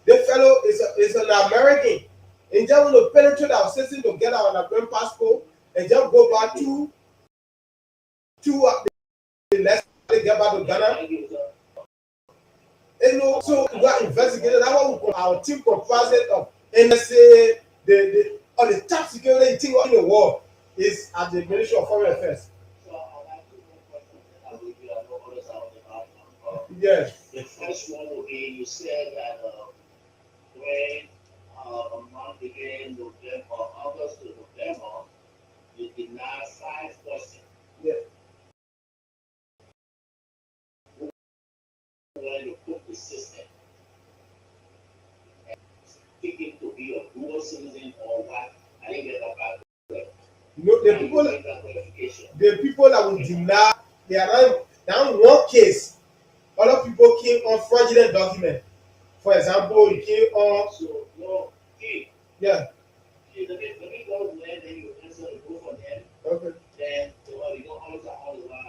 the fellow is an American, and just want to penetrate our system to get our Liberian passport and just go back to the last get back to Ghana. So we got investigated. That's what we call our team composite of NSA, the top security team in the world is at the Ministry of Foreign Affairs. So I'll ask you one question and I'll leave you at no others out of the Yes. The first one will be you said that when a month began November, August to November, you denied 5%. Yeah. When you put the system and speaking to be a dual citizen or what, I didn't get that back. No, the people that will deny, they are now one case. Other people came on fraudulent document. For example, you came on. So no, Yeah. let me go there, then you answer the both of them. Okay. Then you don't always on the line.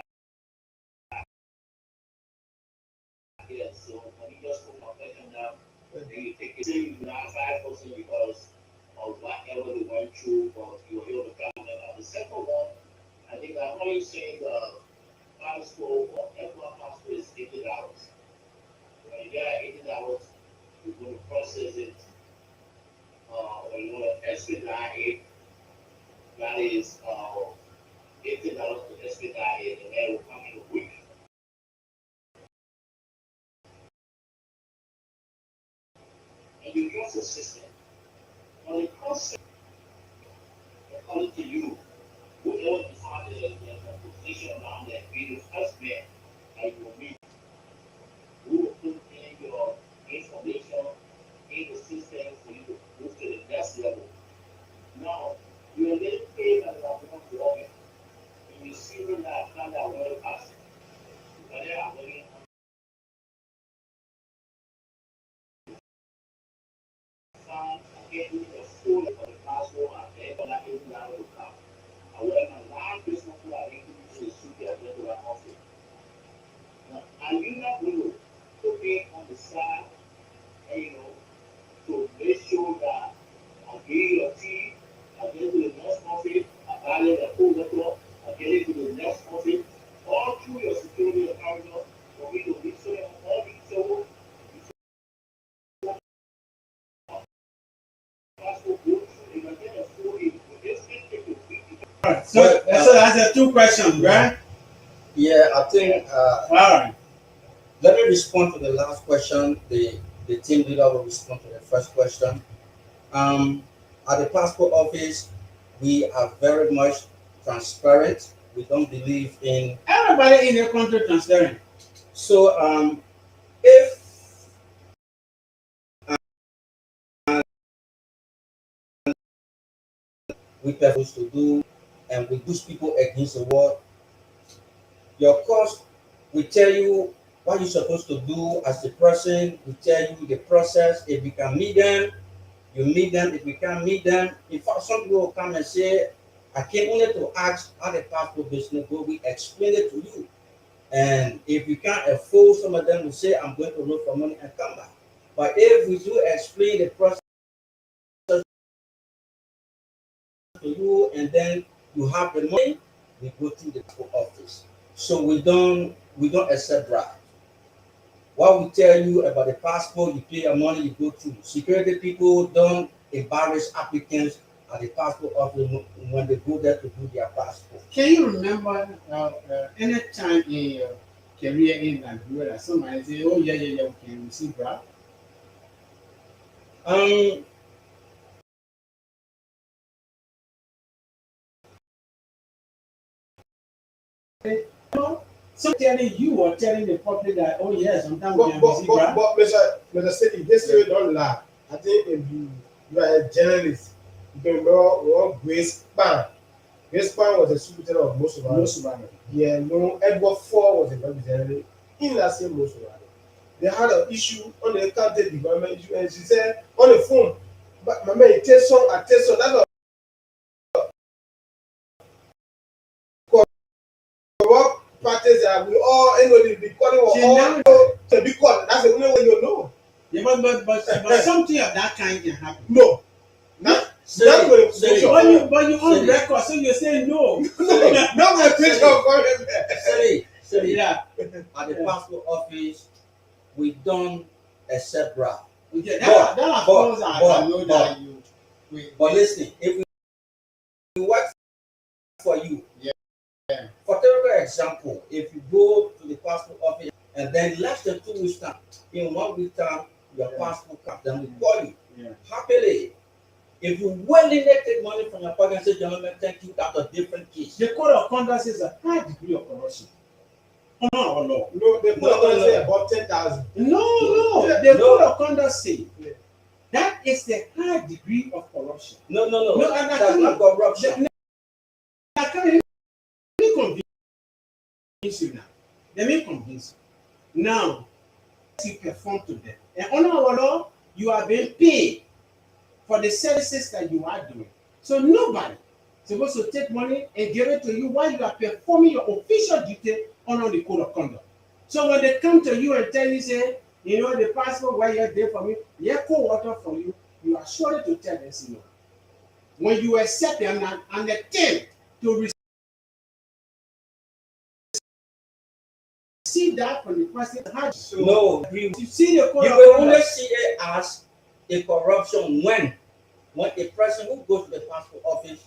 Yeah, so let me just put my question down. Then you take it. Say you deny 5% because of whatever they went through, or you were able to come out. The second one, I think I'm only saying the passport or every passport is $80. When you get $80, you're going to process it, or you want to expedite it. That is $80 to expedite it, and that will come in a week. And you trust the system. When it comes to you. Whoever decided the position down there, be the first man that you will meet. We will put in your information in the system for you to move to the next level. Now, you are getting paid as a worker. You see that kind of well pass. But they are working on getting the full of the classroom and then not even that will come. However, now business who are able to suit their regular office. Now, are you not going to put it on the side, and, to make sure that I get your tea, I get to the next office, I buy the full letter, I get it to the next office, all through your security account for me to be sure all these so possible go through if I get a full in with this thing take a week. So that's the two questions, right? Yeah, I think All right. let me respond to the last question. The team leader will respond to the first question. At the passport office, we are very much transparent. We don't believe in Everybody in the country transparent. so if we propose to do and we push people against the wall, your course we tell you what you're supposed to do as the person. We tell you the process. If you can meet them, you meet them. If you can't meet them, in fact, some people will come and say, I came only to ask how the passport business go. We explain it to you. And if you can't afford, some of them will say, I'm going to look for money and come back. But if we do explain the process to you and then you have the money, we go to the passport office. So we don't accept bribe. What we tell you about the passport, you pay your money, you go through. Security people don't embarrass applicants at the passport office when they go there to do their passport. Can you remember any time in your career in Nigeria that somebody say, oh yeah, we can receive bribe? Um, So telling you or telling the public that, oh yes, sometimes we But can but receive but, bribe? but Mr. City, history don't lie. I think if you are a journalist, you can remember one Grace Pan. Grace Pan was a superintendent of most of our. Most of them. Yeah, no, Edward Ford was a representative in that same most of our. They had an issue on the county development issue, and she said on the phone, but my man, I tell some. That's what practice that we all anybody be calling She all now- to be called. That's the only way you know. Yeah, but something of that kind can happen. No, not Say not it, with say it. But you on Say it. record, so you say no. not with a picture of government. Say it. Yeah. At the passport office, we don't accept bribe. Okay, But- that of but- course I but- know but- that you. But listen, if we work for you, Yeah. for typical example, if you go to the passport office and then less than 2 weeks time, in 1 week time, your Yeah. passport comes, then we call you Yeah. happily. If you willingly take money from your pocket and say, gentlemen, thank you, that's a different case. The code of conduct is a high degree of corruption. No, or no. No, they put No, on no. say about 10,000. No. Yeah. The No. code of conduct say Yeah. that is the high degree of corruption. No, No, and I that's can't- not corruption. I can't really convince you now. Let me convince you. Now, you perform to them. And under our law, you are being paid for the services that you are doing. So nobody is supposed to take money and give it to you while you are performing your official duty under the code of conduct. So when they come to you and tell you, say, the passport where you're there for me, yeah, cold water for you, you are sure to tell them no. When you accept them and attempt to receive that from the person, so No, you see the code you of will only conduct. see it as a corruption when a person who goes to the passport office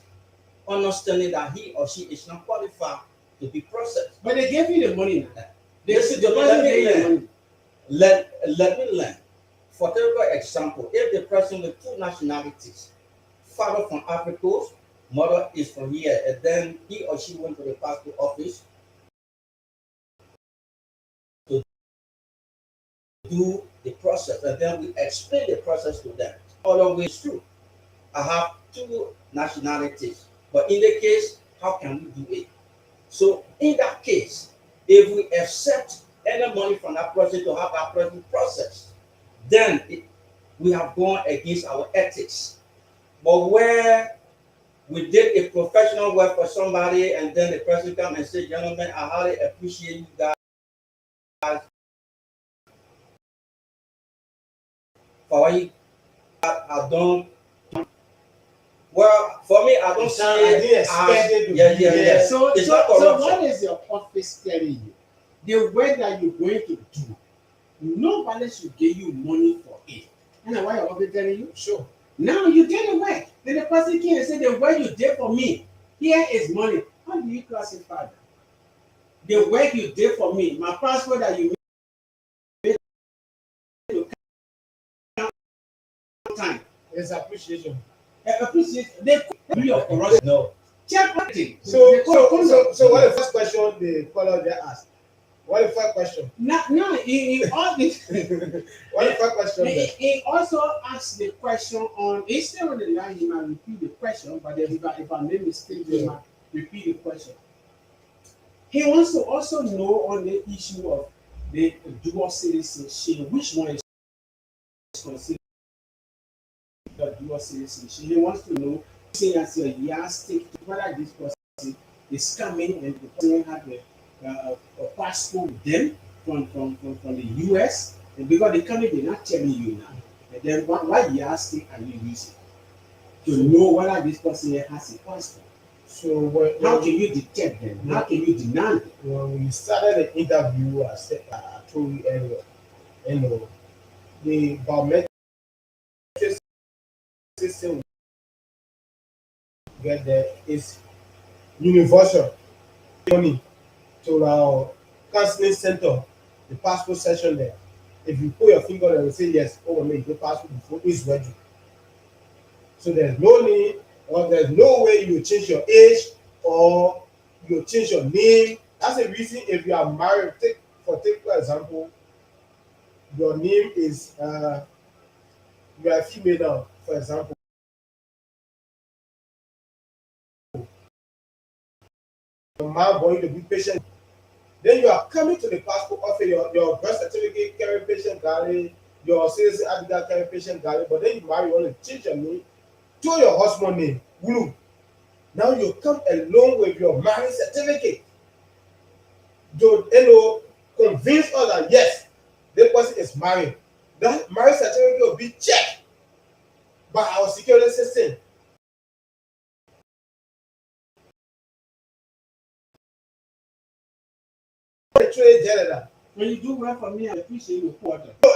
understanding that he or she is not qualified to be processed. But they gave you the money now. Listen The to me, person let me gave you the learn. money. Let me learn. For typical example, if the person with two nationalities, father from Africa mother is from here, and then he or she went to the passport office to do the process, and then we explain the process to them. Other way is true. I have two nationalities, but in the case, how can we do it? So in that case, if we accept any money from that person to have that person processed, then we have gone against our ethics. But where we did a professional work for somebody and then the person come and say, gentlemen, I highly appreciate you guys for what you have done. Well, for me, I don't see I it didn't as expect it to yeah, be yeah, there. yeah. So, It's so, not so corruption. what is your office telling you? The work that you're going to do, nobody should give you money for it. And then why your office telling you? Sure. Now you did the work. Then the person came and said, the work you did for me, here is money. How do you classify that? The work you did for me, my passport that you made to count time. It's appreciation. Appreciate they could be of corruption. No. Check everything. So They call conduct. what the first question the caller there asked? What the first question? Now, in all this, What the first question there? he also asked the question on, instead of the line, he might repeat the question, but if I made mistake, he might repeat the question. He wants to also know on the issue of the dual citizenship, which one is considered the dual citizenship. He wants to know, say as a yardstick, whether this person is coming and the person had a passport with them from the US, and because they coming, they're not telling you now. And then what yardstick are you using to know whether this person has a passport? So How can you detect them? How can you deny them? when we started the interview, I told you earlier, the biometric system get there is universal. Money to our counseling center, the passport session there. If you put your finger there and say yes, oh my the passport before is ready. So there's no need or there's no way you change your age or you change your name. That's the reason if you are married, take for example, your name is you are a female now, for example. Your man born you to be patient. Then you are coming to the passport office, your birth certificate carry patient gallery, your citizen ID carry patient gallery, but then you marry, you want to change your name to your husband name, Wulu. Now you come along with your marriage certificate to convince us that yes, this person is married. That marriage certificate will be checked by our security system. When you do well for me, I appreciate your quarter. So,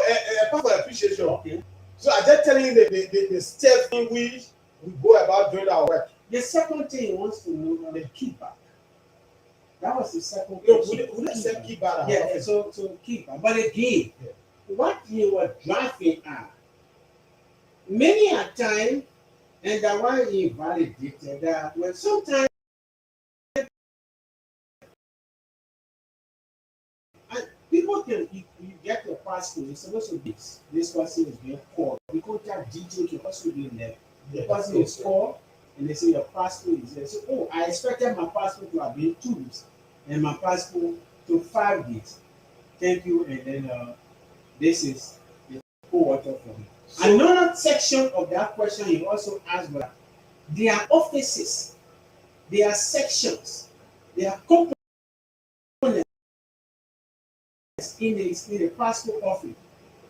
apart from appreciation, Okay. so I just telling you the steps in which we go about doing our work. The second thing he wants to know is the kickback. That was the second No, question. we don't accept kickback. Yeah, so kickback. But again, what you were driving at, many a time, and that why he validated that when sometimes and people can you get your passport, you're supposed to be this person is being called. We contact details, your passport being there. The person is called and they say your passport is there. So, oh, I expected my passport to have been 2 weeks and my passport to 5 days. Thank you, and then this is the co-author for me. So, another section of that question he also asked was there are offices, there are sections, there are components in the passport office.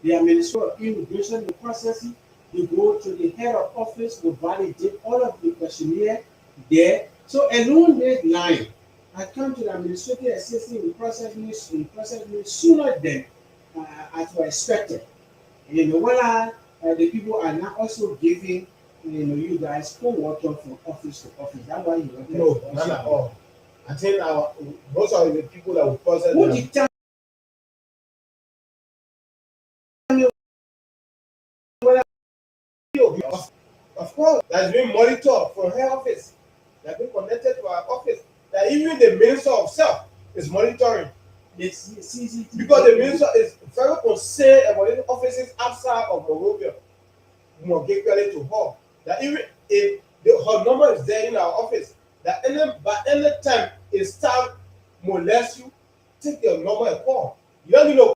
The Ministry of Immigration, the processing, you go to the head of office to validate all of the questionnaire there. So along that line, I come to the administrative assistant in processing sooner than as was expected. While the people are now also giving you guys co-worker from office to office. That's why you want No, not at all. I think most of the people that will process who them. determine Of course, that's being monitored from head office. They are being connected to our office. That even the Minister of Self is monitoring. It's CCTV. Because the minister is very concerned about the offices outside of Monrovia, more particularly to her. That even if her number is there in our office, that by any time a staff molest you, take your number and call. You don't need to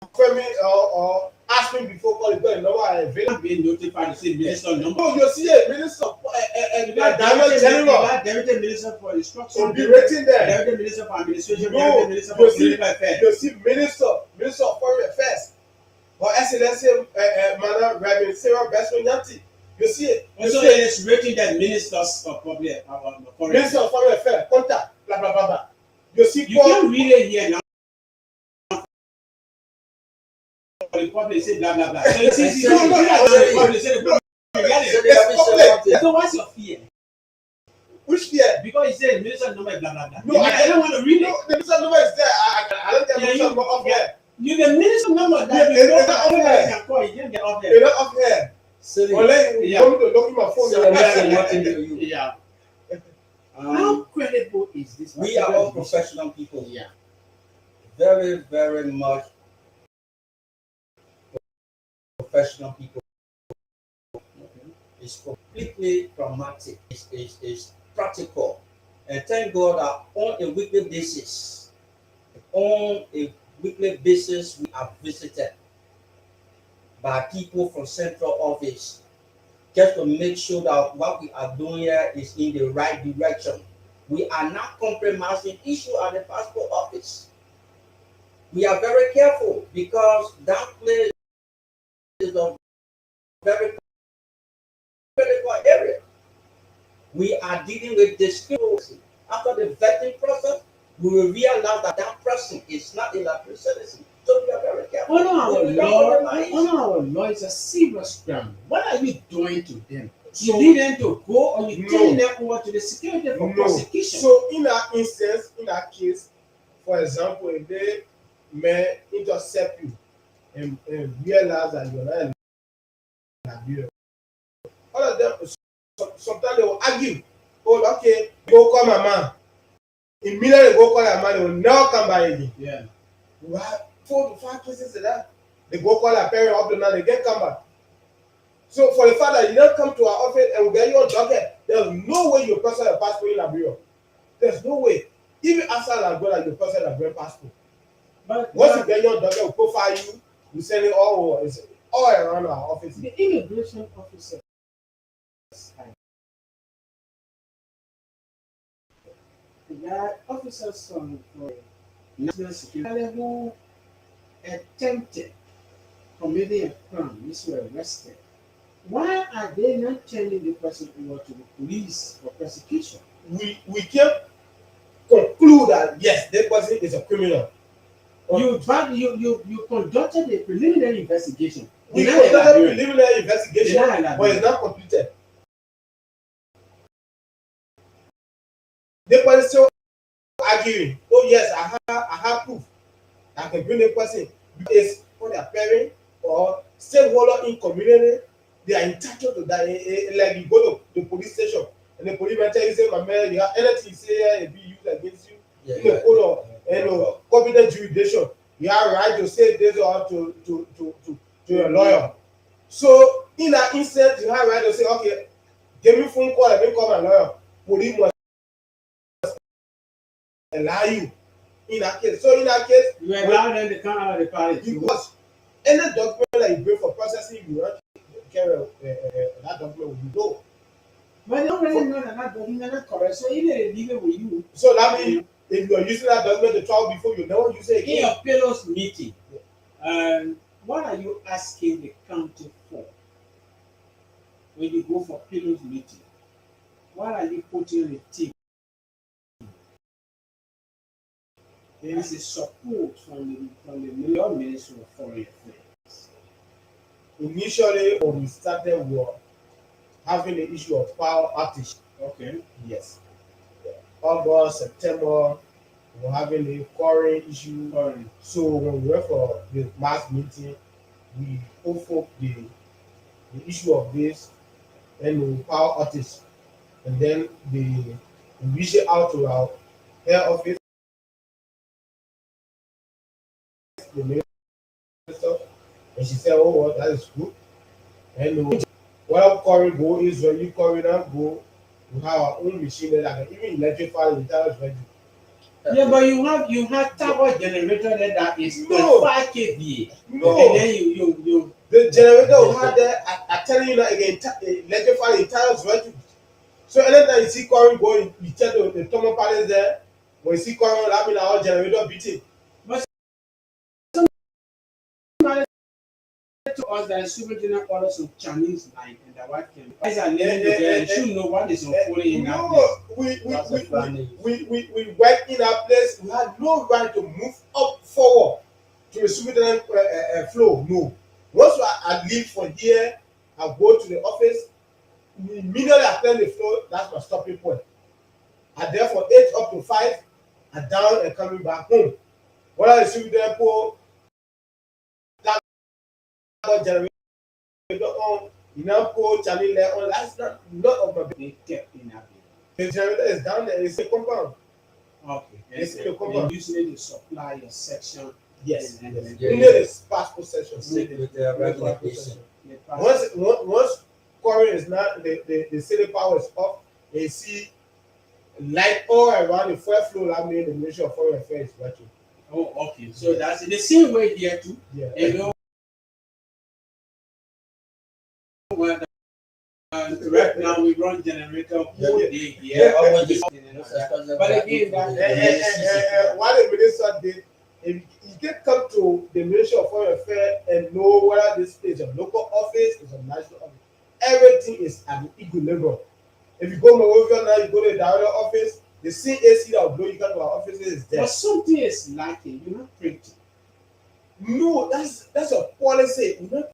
confirm me or ask me before calling because the number are available. Being notified to say minister number. No, you see a minister You got Diamond General deputy minister for instruction. will be waiting there. Deputy minister for administration. No, Deputy minister for you see, political affairs. you see minister of foreign affairs. Or Excellency Madam Reverend Sarah Besson Yanti. You see it. Also, it is written that ministers of public foreign. Minister of foreign affairs, contact, blah blah blah blah. You see, You can't read it here now. The public say blah blah blah. So it's easy. No, The public say the public. So what's your fear? which year? Because it says minister number blah blah blah. No, I don't want to read it. No, the minister number is there. I don't get minister number up here. You the minister number that Yeah, you know it's not up that there. you can call. You can't get up They're there. not up here. Unless you want me to look in my phone. So let's say nothing to you. Yeah. How credible is this? We are all professional people. Yeah. Very, very much professional people. It's completely pragmatic. It's practical. And thank God that on a weekly basis, we are visited by people from central office just to make sure that what we are doing here is in the right direction. We are not compromising issue at the passport office. We are very careful because that place is a very critical area. We are dealing with discrimination. After the vetting process, we will realize that that person is not a Latin citizen. So we are very careful. Honor our law is a serious crime. What are you doing to them? You need them to go, or you turn them over to the security for prosecution. So in that instance, in that case, for example, if they may intercept you and realize that you're not in Nigeria, all of them sometimes they will argue. Oh, okay, go call my man. Immediately go call your man, they will never come back again. Yeah. We have 4 to 5 cases of that. They go call their parent up to now, they get come back. So for the fact that you don't come to our office and we get your docket, there's no way you process your passport in Liberia. There's no way. Even outside Liberia, you process a Liberian passport. But once you get your docket, we profile you, we send it all over. It's all around our office. The immigration officer, there are officers from national security who attempted committing a crime, these were arrested. Why are they not turning the person over to the police for prosecution? We can conclude that yes, that person is a criminal. You conducted a preliminary investigation. We conducted a preliminary investigation, but it's not completed. The person still arguing. Oh yes, I have proof. I can bring the person. It's for their parent or stakeholder in community. They are entitled to that. Like you go to the police station and the police man tell you say, my man, you have anything you say here be used against you. Yeah, in the code of competent jurisdiction, you have right to say this or to your lawyer. So in that instance, you have right to say, okay, give me phone call, let me call my lawyer. Police must allow you in that case. So in that case, you allow them to come out of the palace. Because any document that you bring for processing, you want to carry that document will be low. But they don't really know that document is not correct. So even if they leave it with you. So that means if you are using that document to travel before, you never use it again. In your fellows meeting, what are you asking the county for? When you go for fellows meeting, what are you putting on the table? There is a support from the Ministry of Foreign Affairs. Initially, when we started, we were having the issue of power outage. Okay. Yes. August, September, we were having the current issue. So when we went for the mass meeting, we put forth the issue of this and power outage, and then they reach it out to our head office, the minister, and she said, "Oh, well, that is good." And while current go is when you current and go, we have our own machine that can even electrify the entire ready. Yeah, but you have tower generator there that is No. 5 kVA. No. And then you The generator we had there, I tell you that again, electrify the entire ready. So anytime you see current going, you check the thermal panels there. When you see current, that means our generator beating. but to us that is super general orders of Chinese line and the white can guys are living together and should know what is unfolding in that place. We work in our place. We had no right to move up forward to the superintendent flow. No. Once I leave from here, I go to the office. Immediately I clear the flow. That's my stopping point. I there for 8 up to 5. I down and coming back home. What I see there for that generator on, you now go channel there on. That's not of my They kept in that the generator is down there. It's a compound. okay. It's And in the compound. usually to supply your section. Yes. And Yes. Yeah, We yeah. need a passport session. With the regular patient. Once current is not the city power is off, they see light all around the fuel flow. That means the Ministry of Foreign Affairs is working. Oh, okay. So that's the same way here too. Yeah. You know, well, right now we run generator whole day here. But again, What the minister did, if you can come to the Ministry of Foreign Affairs and know whether this is a local office, is a national office, everything is at an equilibrium. If you go Monrovia now, you go to the director office, the CAC that will blow you come to our offices is there. but something is lacking. You're not printing. No, that's a policy. You're not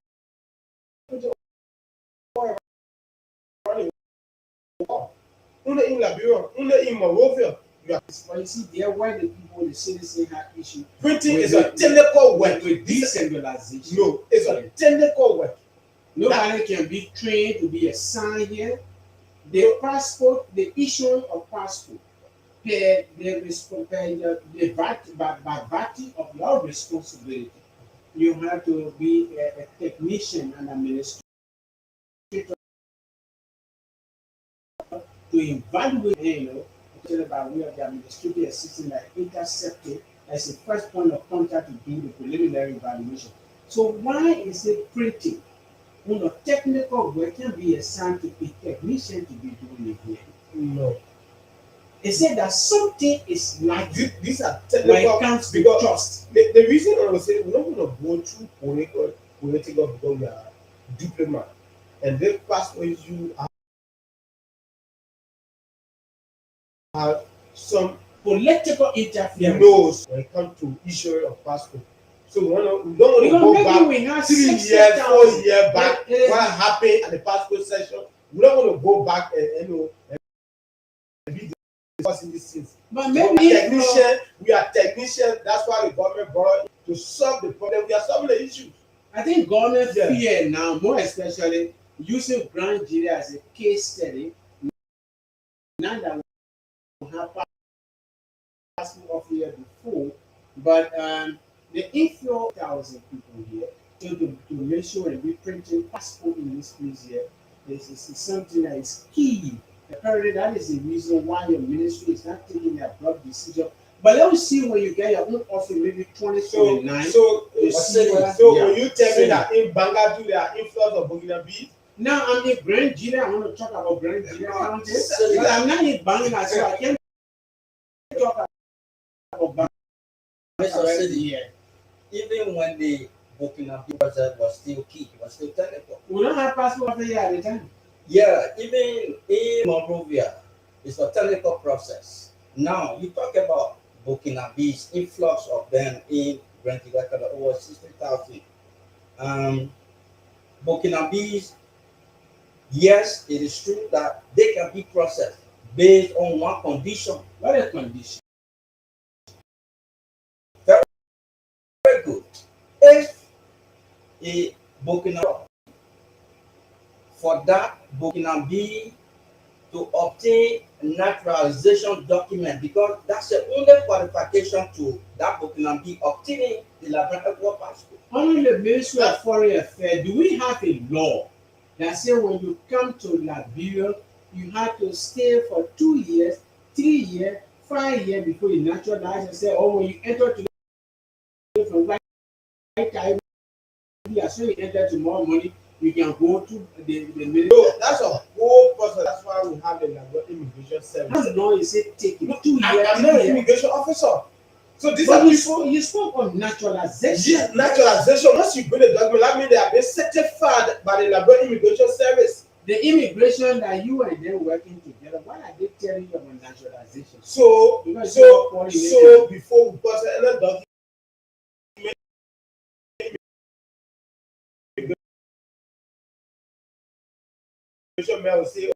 only in Liberia, only in Monrovia. But you see, there where the people, the citizens have issue Printing is a technical work. with decentralization. No, it's a technical work. Nobody can be trained to be assigned here. The passport, the issuing of passport, by virtue of your responsibility, you have to be a technician and administrator to evaluate, about way of the administrative assistant that intercepted as a first point of contact to do the preliminary evaluation. So why is it printing? Technical work can be assigned to a technician to be doing it here. No. They said that something is lacking. These are When technical it comes to because trust. the reason I was saying we're not going to go through political because we are diplomat. And this passport you have some Political interference. knows when it comes to issuing of passport. So we don't want to go back we have 3 years, 4 years back. What happened at the passport session? We don't want to go back and be discussing these things. But So maybe we are technicians. That's why the government brought it to solve the problem. We are solving the issue. I think government fear now, more especially using Grand Jury as a case study. Now that we have passport off here before, but the inflow of 1,000 people here, so to make sure and be printing passport in this place here, this is something that is key. Apparently, that is the reason why your ministry is not taking the abrupt decision. But let us see when you get your own office, maybe 2029. So when you tell me that in Bangladesh there are influx of Burkina Faso. Now I'm in Grand Jury. I want to talk about Grand Jury County. But I'm not in Bangladesh, so I can't talk about Bangladesh here. Even when the Burkina Faso was still key, it was still technical. We don't have passport over here at the time. Yeah, even in Monrovia, it's a technical process. Now, you talk about Burkina Faso, influx of them in Grand Jury, over 60,000. Burkina Faso, yes, it is true that they can be processed based on one condition. What is condition? Very good. If a Burkina For that, Burkina be to obtain naturalization document because that's the only qualification to that Burkina be obtaining the Liberian passport. Under the Ministry of Foreign Affairs, do we have a law that says when you come to Liberia, you have to stay for 2 years, 3 years, 5 years before you naturalize and say, oh, when you enter to from right time, as soon as you enter to more money, you can go to the military. So that's a whole process. That's why we have the Nigerian immigration service. How long is it taking? 2 years. I'm not an immigration officer. So these But are you spoke of naturalization. Yes, naturalization. Once you bring a document, that means they have been certified by the Liberian immigration service. The immigration that you and them working together, why are they telling you about naturalization? So before we pass another document, immigration man will say,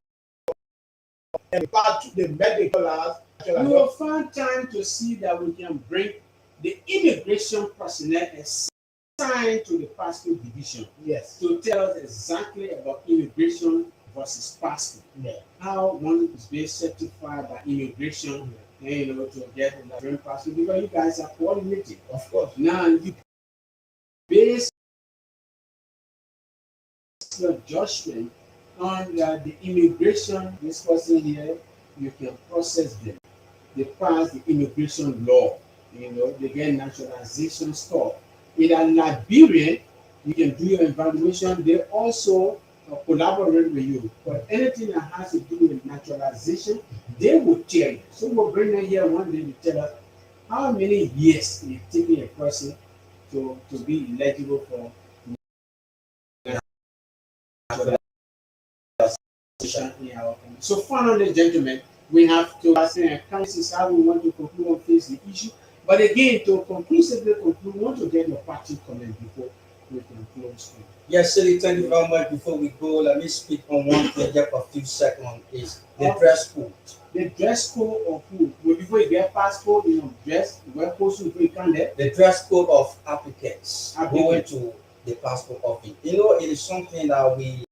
and part to the medical laws. We will find time to see that we can bring the immigration personnel assigned to the passport division. Yes. To tell us exactly about immigration versus passport. Yeah. How one is being certified by immigration, to get a Nigerian passport because you guys are coordinating. Of course. Now you base your judgment on the immigration, this person here, you can process them. They pass the immigration law, they get naturalization stuff. In a Liberian, you can do your evaluation. They also collaborate with you. But anything that has to do with naturalization, they will tell you. So we'll bring them here one day to tell us how many years it's taking a person to be eligible for naturalization in our country. So finally, gentlemen, we have to this is how we want to conclude on face the issue. But again, to conclusively conclude, we want to get your parting comment before we can close. Yes, Siri, thank you very much. Before we go, let me speak on one thing just for a few seconds. Is the dress code. The dress code of who? Well, before you get passport, dress, wear clothes before you come there. The dress code of applicants going to the passport office. It is something that we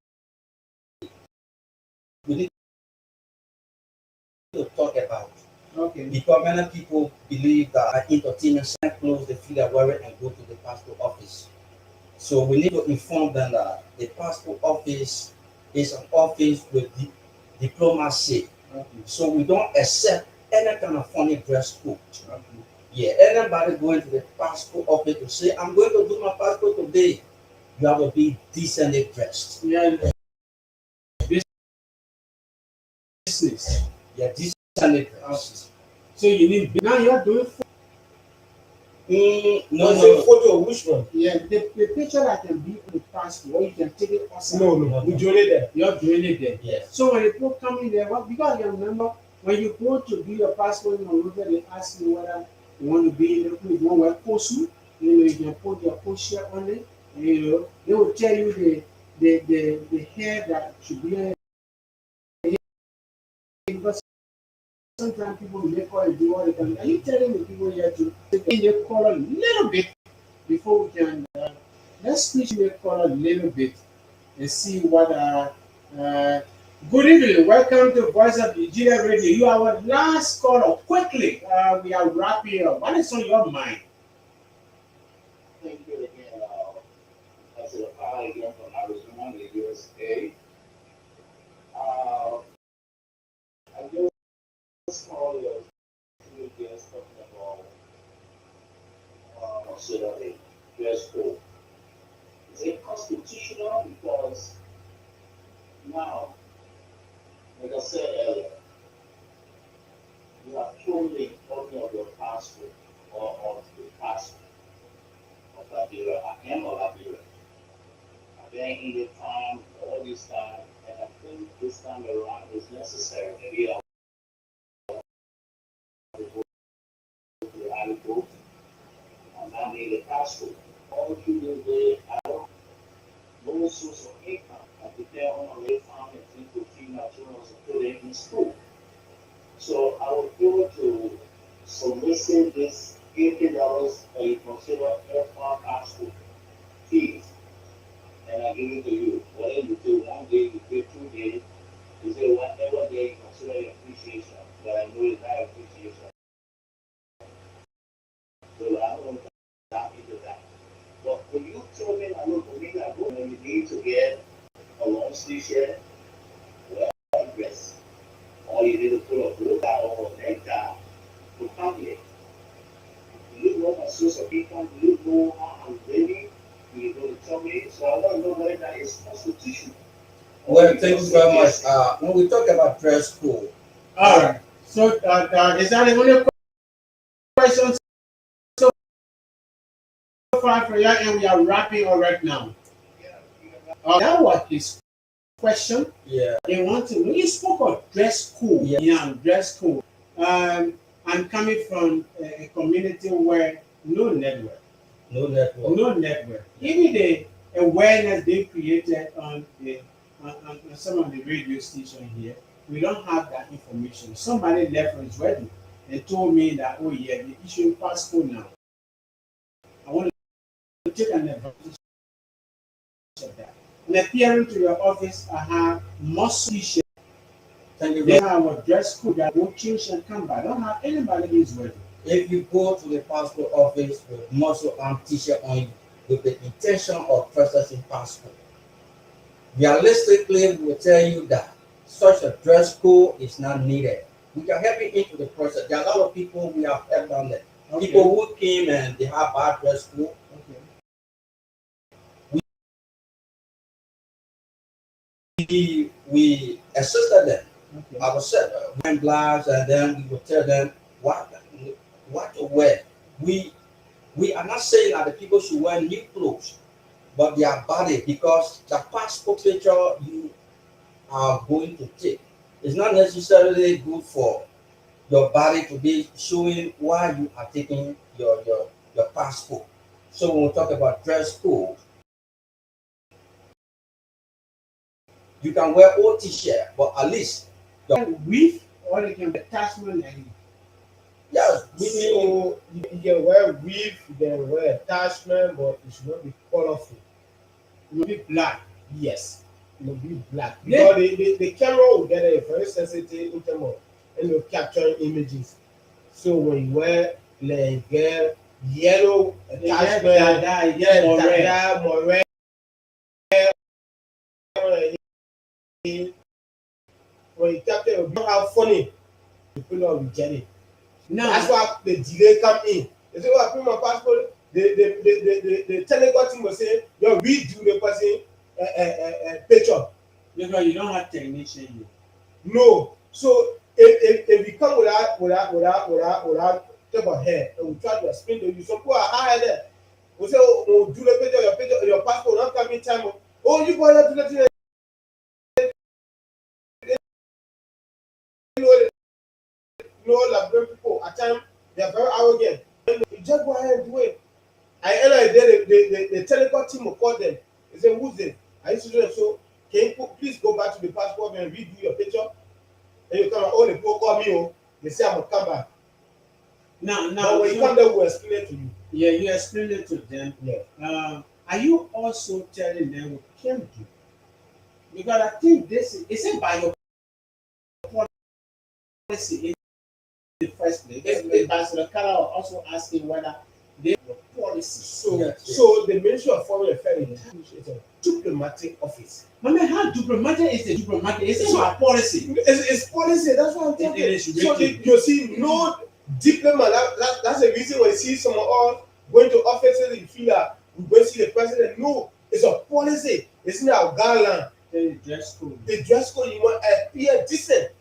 need to talk about. Okay. Because many people believe that entertainment send clothes, they feel they're wearing and go to the passport office. So we need to inform them that the passport office is an office with diplomacy. Okay. So we don't accept any kind of funny dress code. Okay. Yeah, anybody going to the passport office to say, I'm going to do my passport today, you have to be decently dressed. Yeah. Business. Yeah, decently dressed. So you need, now you're doing no. Photo of which one? Yeah, the picture that can be on the passport, you can take it outside. No. We doing it there. You're doing it there. Yes. So when people come in there, because you remember when you go to do your passport in Monrovia, they ask you whether you want to be in the you want to wear post, you can put your post shirt on it. They will tell you the hair that should be because sometimes people make call it do all the time. Are you telling the people here to change your color a little bit before we can let's switch your color a little bit and see what good evening, welcome to Voice of Gedeh Radio. You are our last caller. Quickly, we are wrapping up. What is on your mind? Thank you again. That's a call again from Arizona, the USA. I just called you two guests talking about consider a dress code. Is it constitutional? Because now, like I said earlier, you have shown me a copy of your passport or of the passport of Liberia. I am a Liberia. I've been in the time all this time, and I think this time around is necessary. Maybe I'll go to the Ivory Coast and I need a passport. All through the day, I don't no source of income. I depend on a late farm and think to feed my children to put them in school. So I was able to solicit this $80 a consider FR passport fees. and I give it to you. Whether you pay 1 day, you pay 2 days, you say whatever day you consider your appreciation, but I know it's not appreciation. So I don't tap into that. But when you tell me that look, when you need to get a long sleeve shirt, well dress, or you need to put a bow tie or a necktie to come here. Do you know my source of income? Do you know how I'm living? Do you know the tell me? So I want to know whether that is constitution. Well, thank you very much. When we talk about dress code, All right. So is that the only question so far for you? And we are wrapping up right now. That was his question. yeah, They want to. When you spoke of dress code, Yeah. yeah, dress code. I'm coming from a community where no network, no network. no network. Even the awareness they created on some of the radio stations here, we don't have that information. Somebody left on his wedding and told me that, oh yeah, they're issuing passport now. I want to take an advantage of that. And appearing to your office, I have muscle t-shirt. Thank you They very much. have a dress code that won't change and come back. I don't have anybody who's wedding. If you go to the passport office with muscle arm t-shirt on with the intention of processing passport, realistically, we will tell you that such a dress code is not needed. We can help you into the process. There are a lot of people we have helped on that. Okay. People who came and they have bad dress code, Okay. we assisted them. Okay. I was said wearing blacks, and then we would tell them what to wear. We are not saying that the people should wear new clothes, but their body, because the passport picture you are going to take is not necessarily good for your body to be showing why you are taking your passport. So when we talk about dress code, you can wear old t-shirt, but at least With or they can be attachment and yes, we mean So you can wear weave, you can wear attachment, but it should not be colorful. it will be black. Yes, it will be black. Yeah. Because the camera will get a very sensitive in terms of capturing images. So when you wear like yellow attachment, Yeah, or red. dada, more red, when you capture, it will be how funny you put on with Jenny. Now, That's why the delay come in. They say, "Oh, I put my passport." The telecom team will say, "You redo the person picture." because you don't have technician here. No. So if you come without type of hair, and we try to explain to you, some people are higher there. We say, "Oh, do the picture, your passport not coming time." Oh, you go there to the thing. Like people at times they are very arrogant. You just go ahead and do it. At the end of the day, the telecom team will call them. They say, "Who's this?" I used to do it. So, can you please go back to the passport and redo your picture? And you come, oh, the people call me, oh, they say I'm gonna come back. Now, But when you come there, we'll explain it to you. yeah, you explain it to them. Yeah. Are you also telling them what can do? Because I think this is it by your policy in the first place. Ambassador Kala was also asking whether they have a policy. So, Yes. so the Ministry of Foreign Affairs is a diplomatic office. I mean, how diplomatic is the diplomatic? It's our policy. It's policy. That's what I'm talking. It is So written. you see, no diplomat. That's the reason when you see some of us going to offices, you feel that we go see the president. No, it's a policy. It's not our guideline. The dress code. The dress code, you want to appear decent.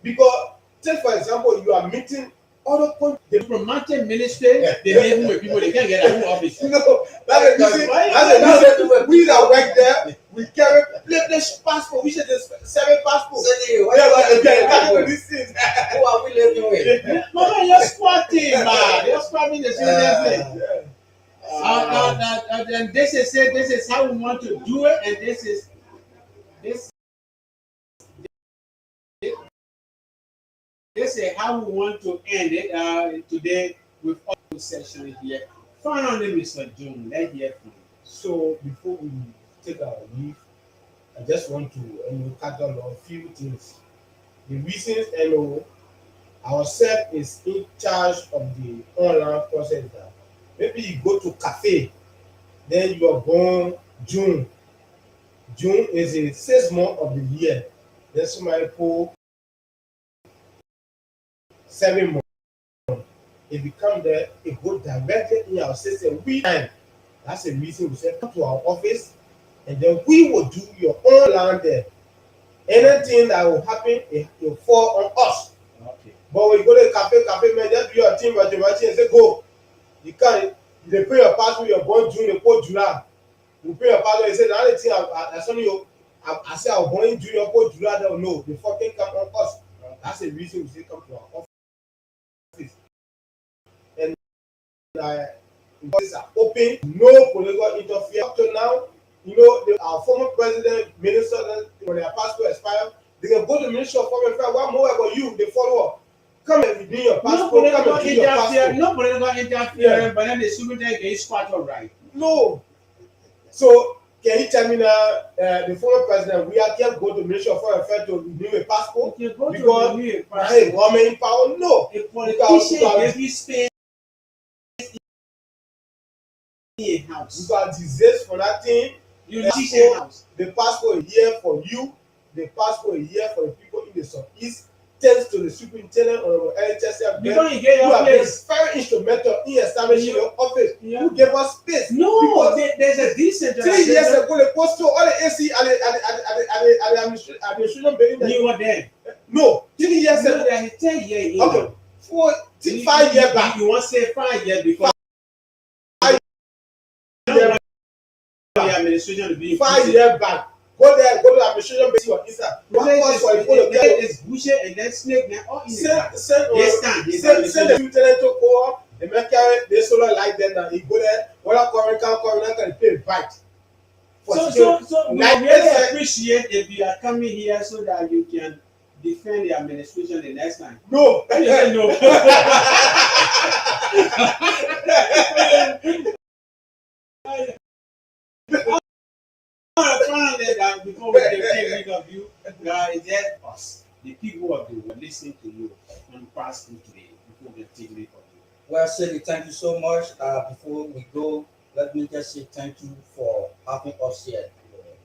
Because, take for example, you are meeting other countries. Diplomatic ministry, they live with people, they can't get a new office. No, that's the reason. We that work there, we carry British passport. We should just 7 passports. Cindy, We are like, who okay, these things. are we living with? Mama, you're squatting, man. You're squatting the same thing. And this is it. This is how we want to do it, and this is how we want to end it today with all session here. Finally, Mr. June, let's hear from you. So before we take our leave, I just want to cut down on a few things. The reasons ourselves is in charge of the online process that maybe you go to cafe, then you are born June. June is the 6th month of the year. Then somebody pull 7 months. It become there, it go directly in our system. That's the reason we say come to our office and then we will do your online there. Anything that will happen, it will fall on us. Okay. But when you go to cafe, man, just do your thing, but and say go. You can't. They pay your passport, you're born June, they put July. You pay your passport, you say the only thing I saw you. I say I was born in June, you put July. They don't know. The fucking come on us. That's the reason we say come to our office. And offices are open, no political interference. Up to now, our former president, minister, when their passport expire, they can go to the Ministry of Foreign Affairs. What more about you? They follow up. Come and renew your passport. Come and renew your passport. No political interference, but then the Superintendent is quite all right. No. So can you tell me now, the former president, we can't go to the Ministry of Foreign Affairs to renew a passport because government power? No. A politician every space in a house. You got disease for that thing. The passport is here for you. The passport is here for the people in the southeast. Thanks to the superintendent or LHSF. Before you get your place, very instrumental in establishing your office. Yeah. Who gave us space? No, there's a decent. 3 years ago, they posted all the AC and the administration building. You were there. No, 3 years ago. No, there's 10 years. Okay, 5 years back. You want to say 5 years because administration to be 5 years back. Go there, go to the administration base your inside. It's bushy and then snake now all in the send the lieutenant to go up, the make the solar light then and he go there, what current can pay bite. So we really appreciate if you are coming here so that you can defend the administration the next time. No. No. Finally, that before we take rid of you, it's just us, the people of the world, listening to you and passing today before we take rid of you. Well, Sally, thank you so much. Before we go, let me just say thank you for having us here.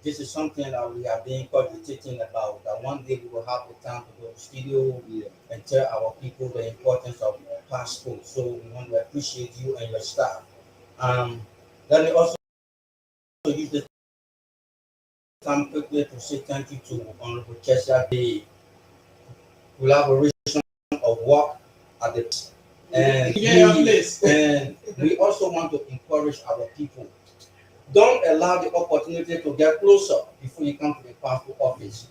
This is something that we have been cogitating about, that one day we will have the time to go to the studio and tell our people the importance of passport. So we want to appreciate you and your staff. Let me also use this time quickly to say thank you to Honorable Cheshire, the collaboration of work at the and we also want to encourage our people. Don't allow the opportunity to get closer before you come to the passport office.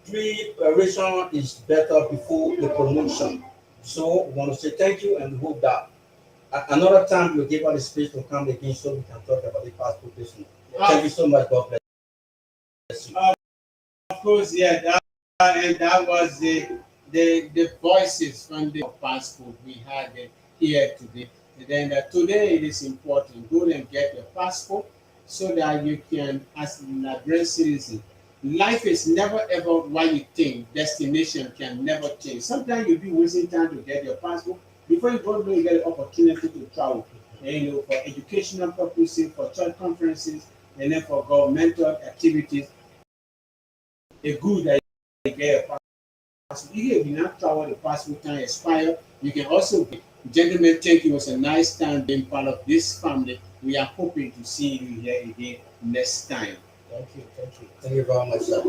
Preparation is better before the promotion. So we want to say thank you and we hope that at another time you'll give us the space to come again so we can talk about the passport business. Thank you so much. God bless you. Of course, yeah, that was the voices from the passport we had here today. And then today it is important. Go and get your passport so that you can, as an adult citizen, life is never ever what you think. Destination can never change. Sometimes you'll be wasting time to get your passport. Before you go, you get an opportunity to travel. And, for educational purposes, for church conferences, and then for governmental activities. It's good that you get a passport. If you not travel, the passport can expire. You can also get. Gentlemen, thank you. It was a nice time being part of this family. We are hoping to see you here again next time. Thank you. Thank you very much, sir.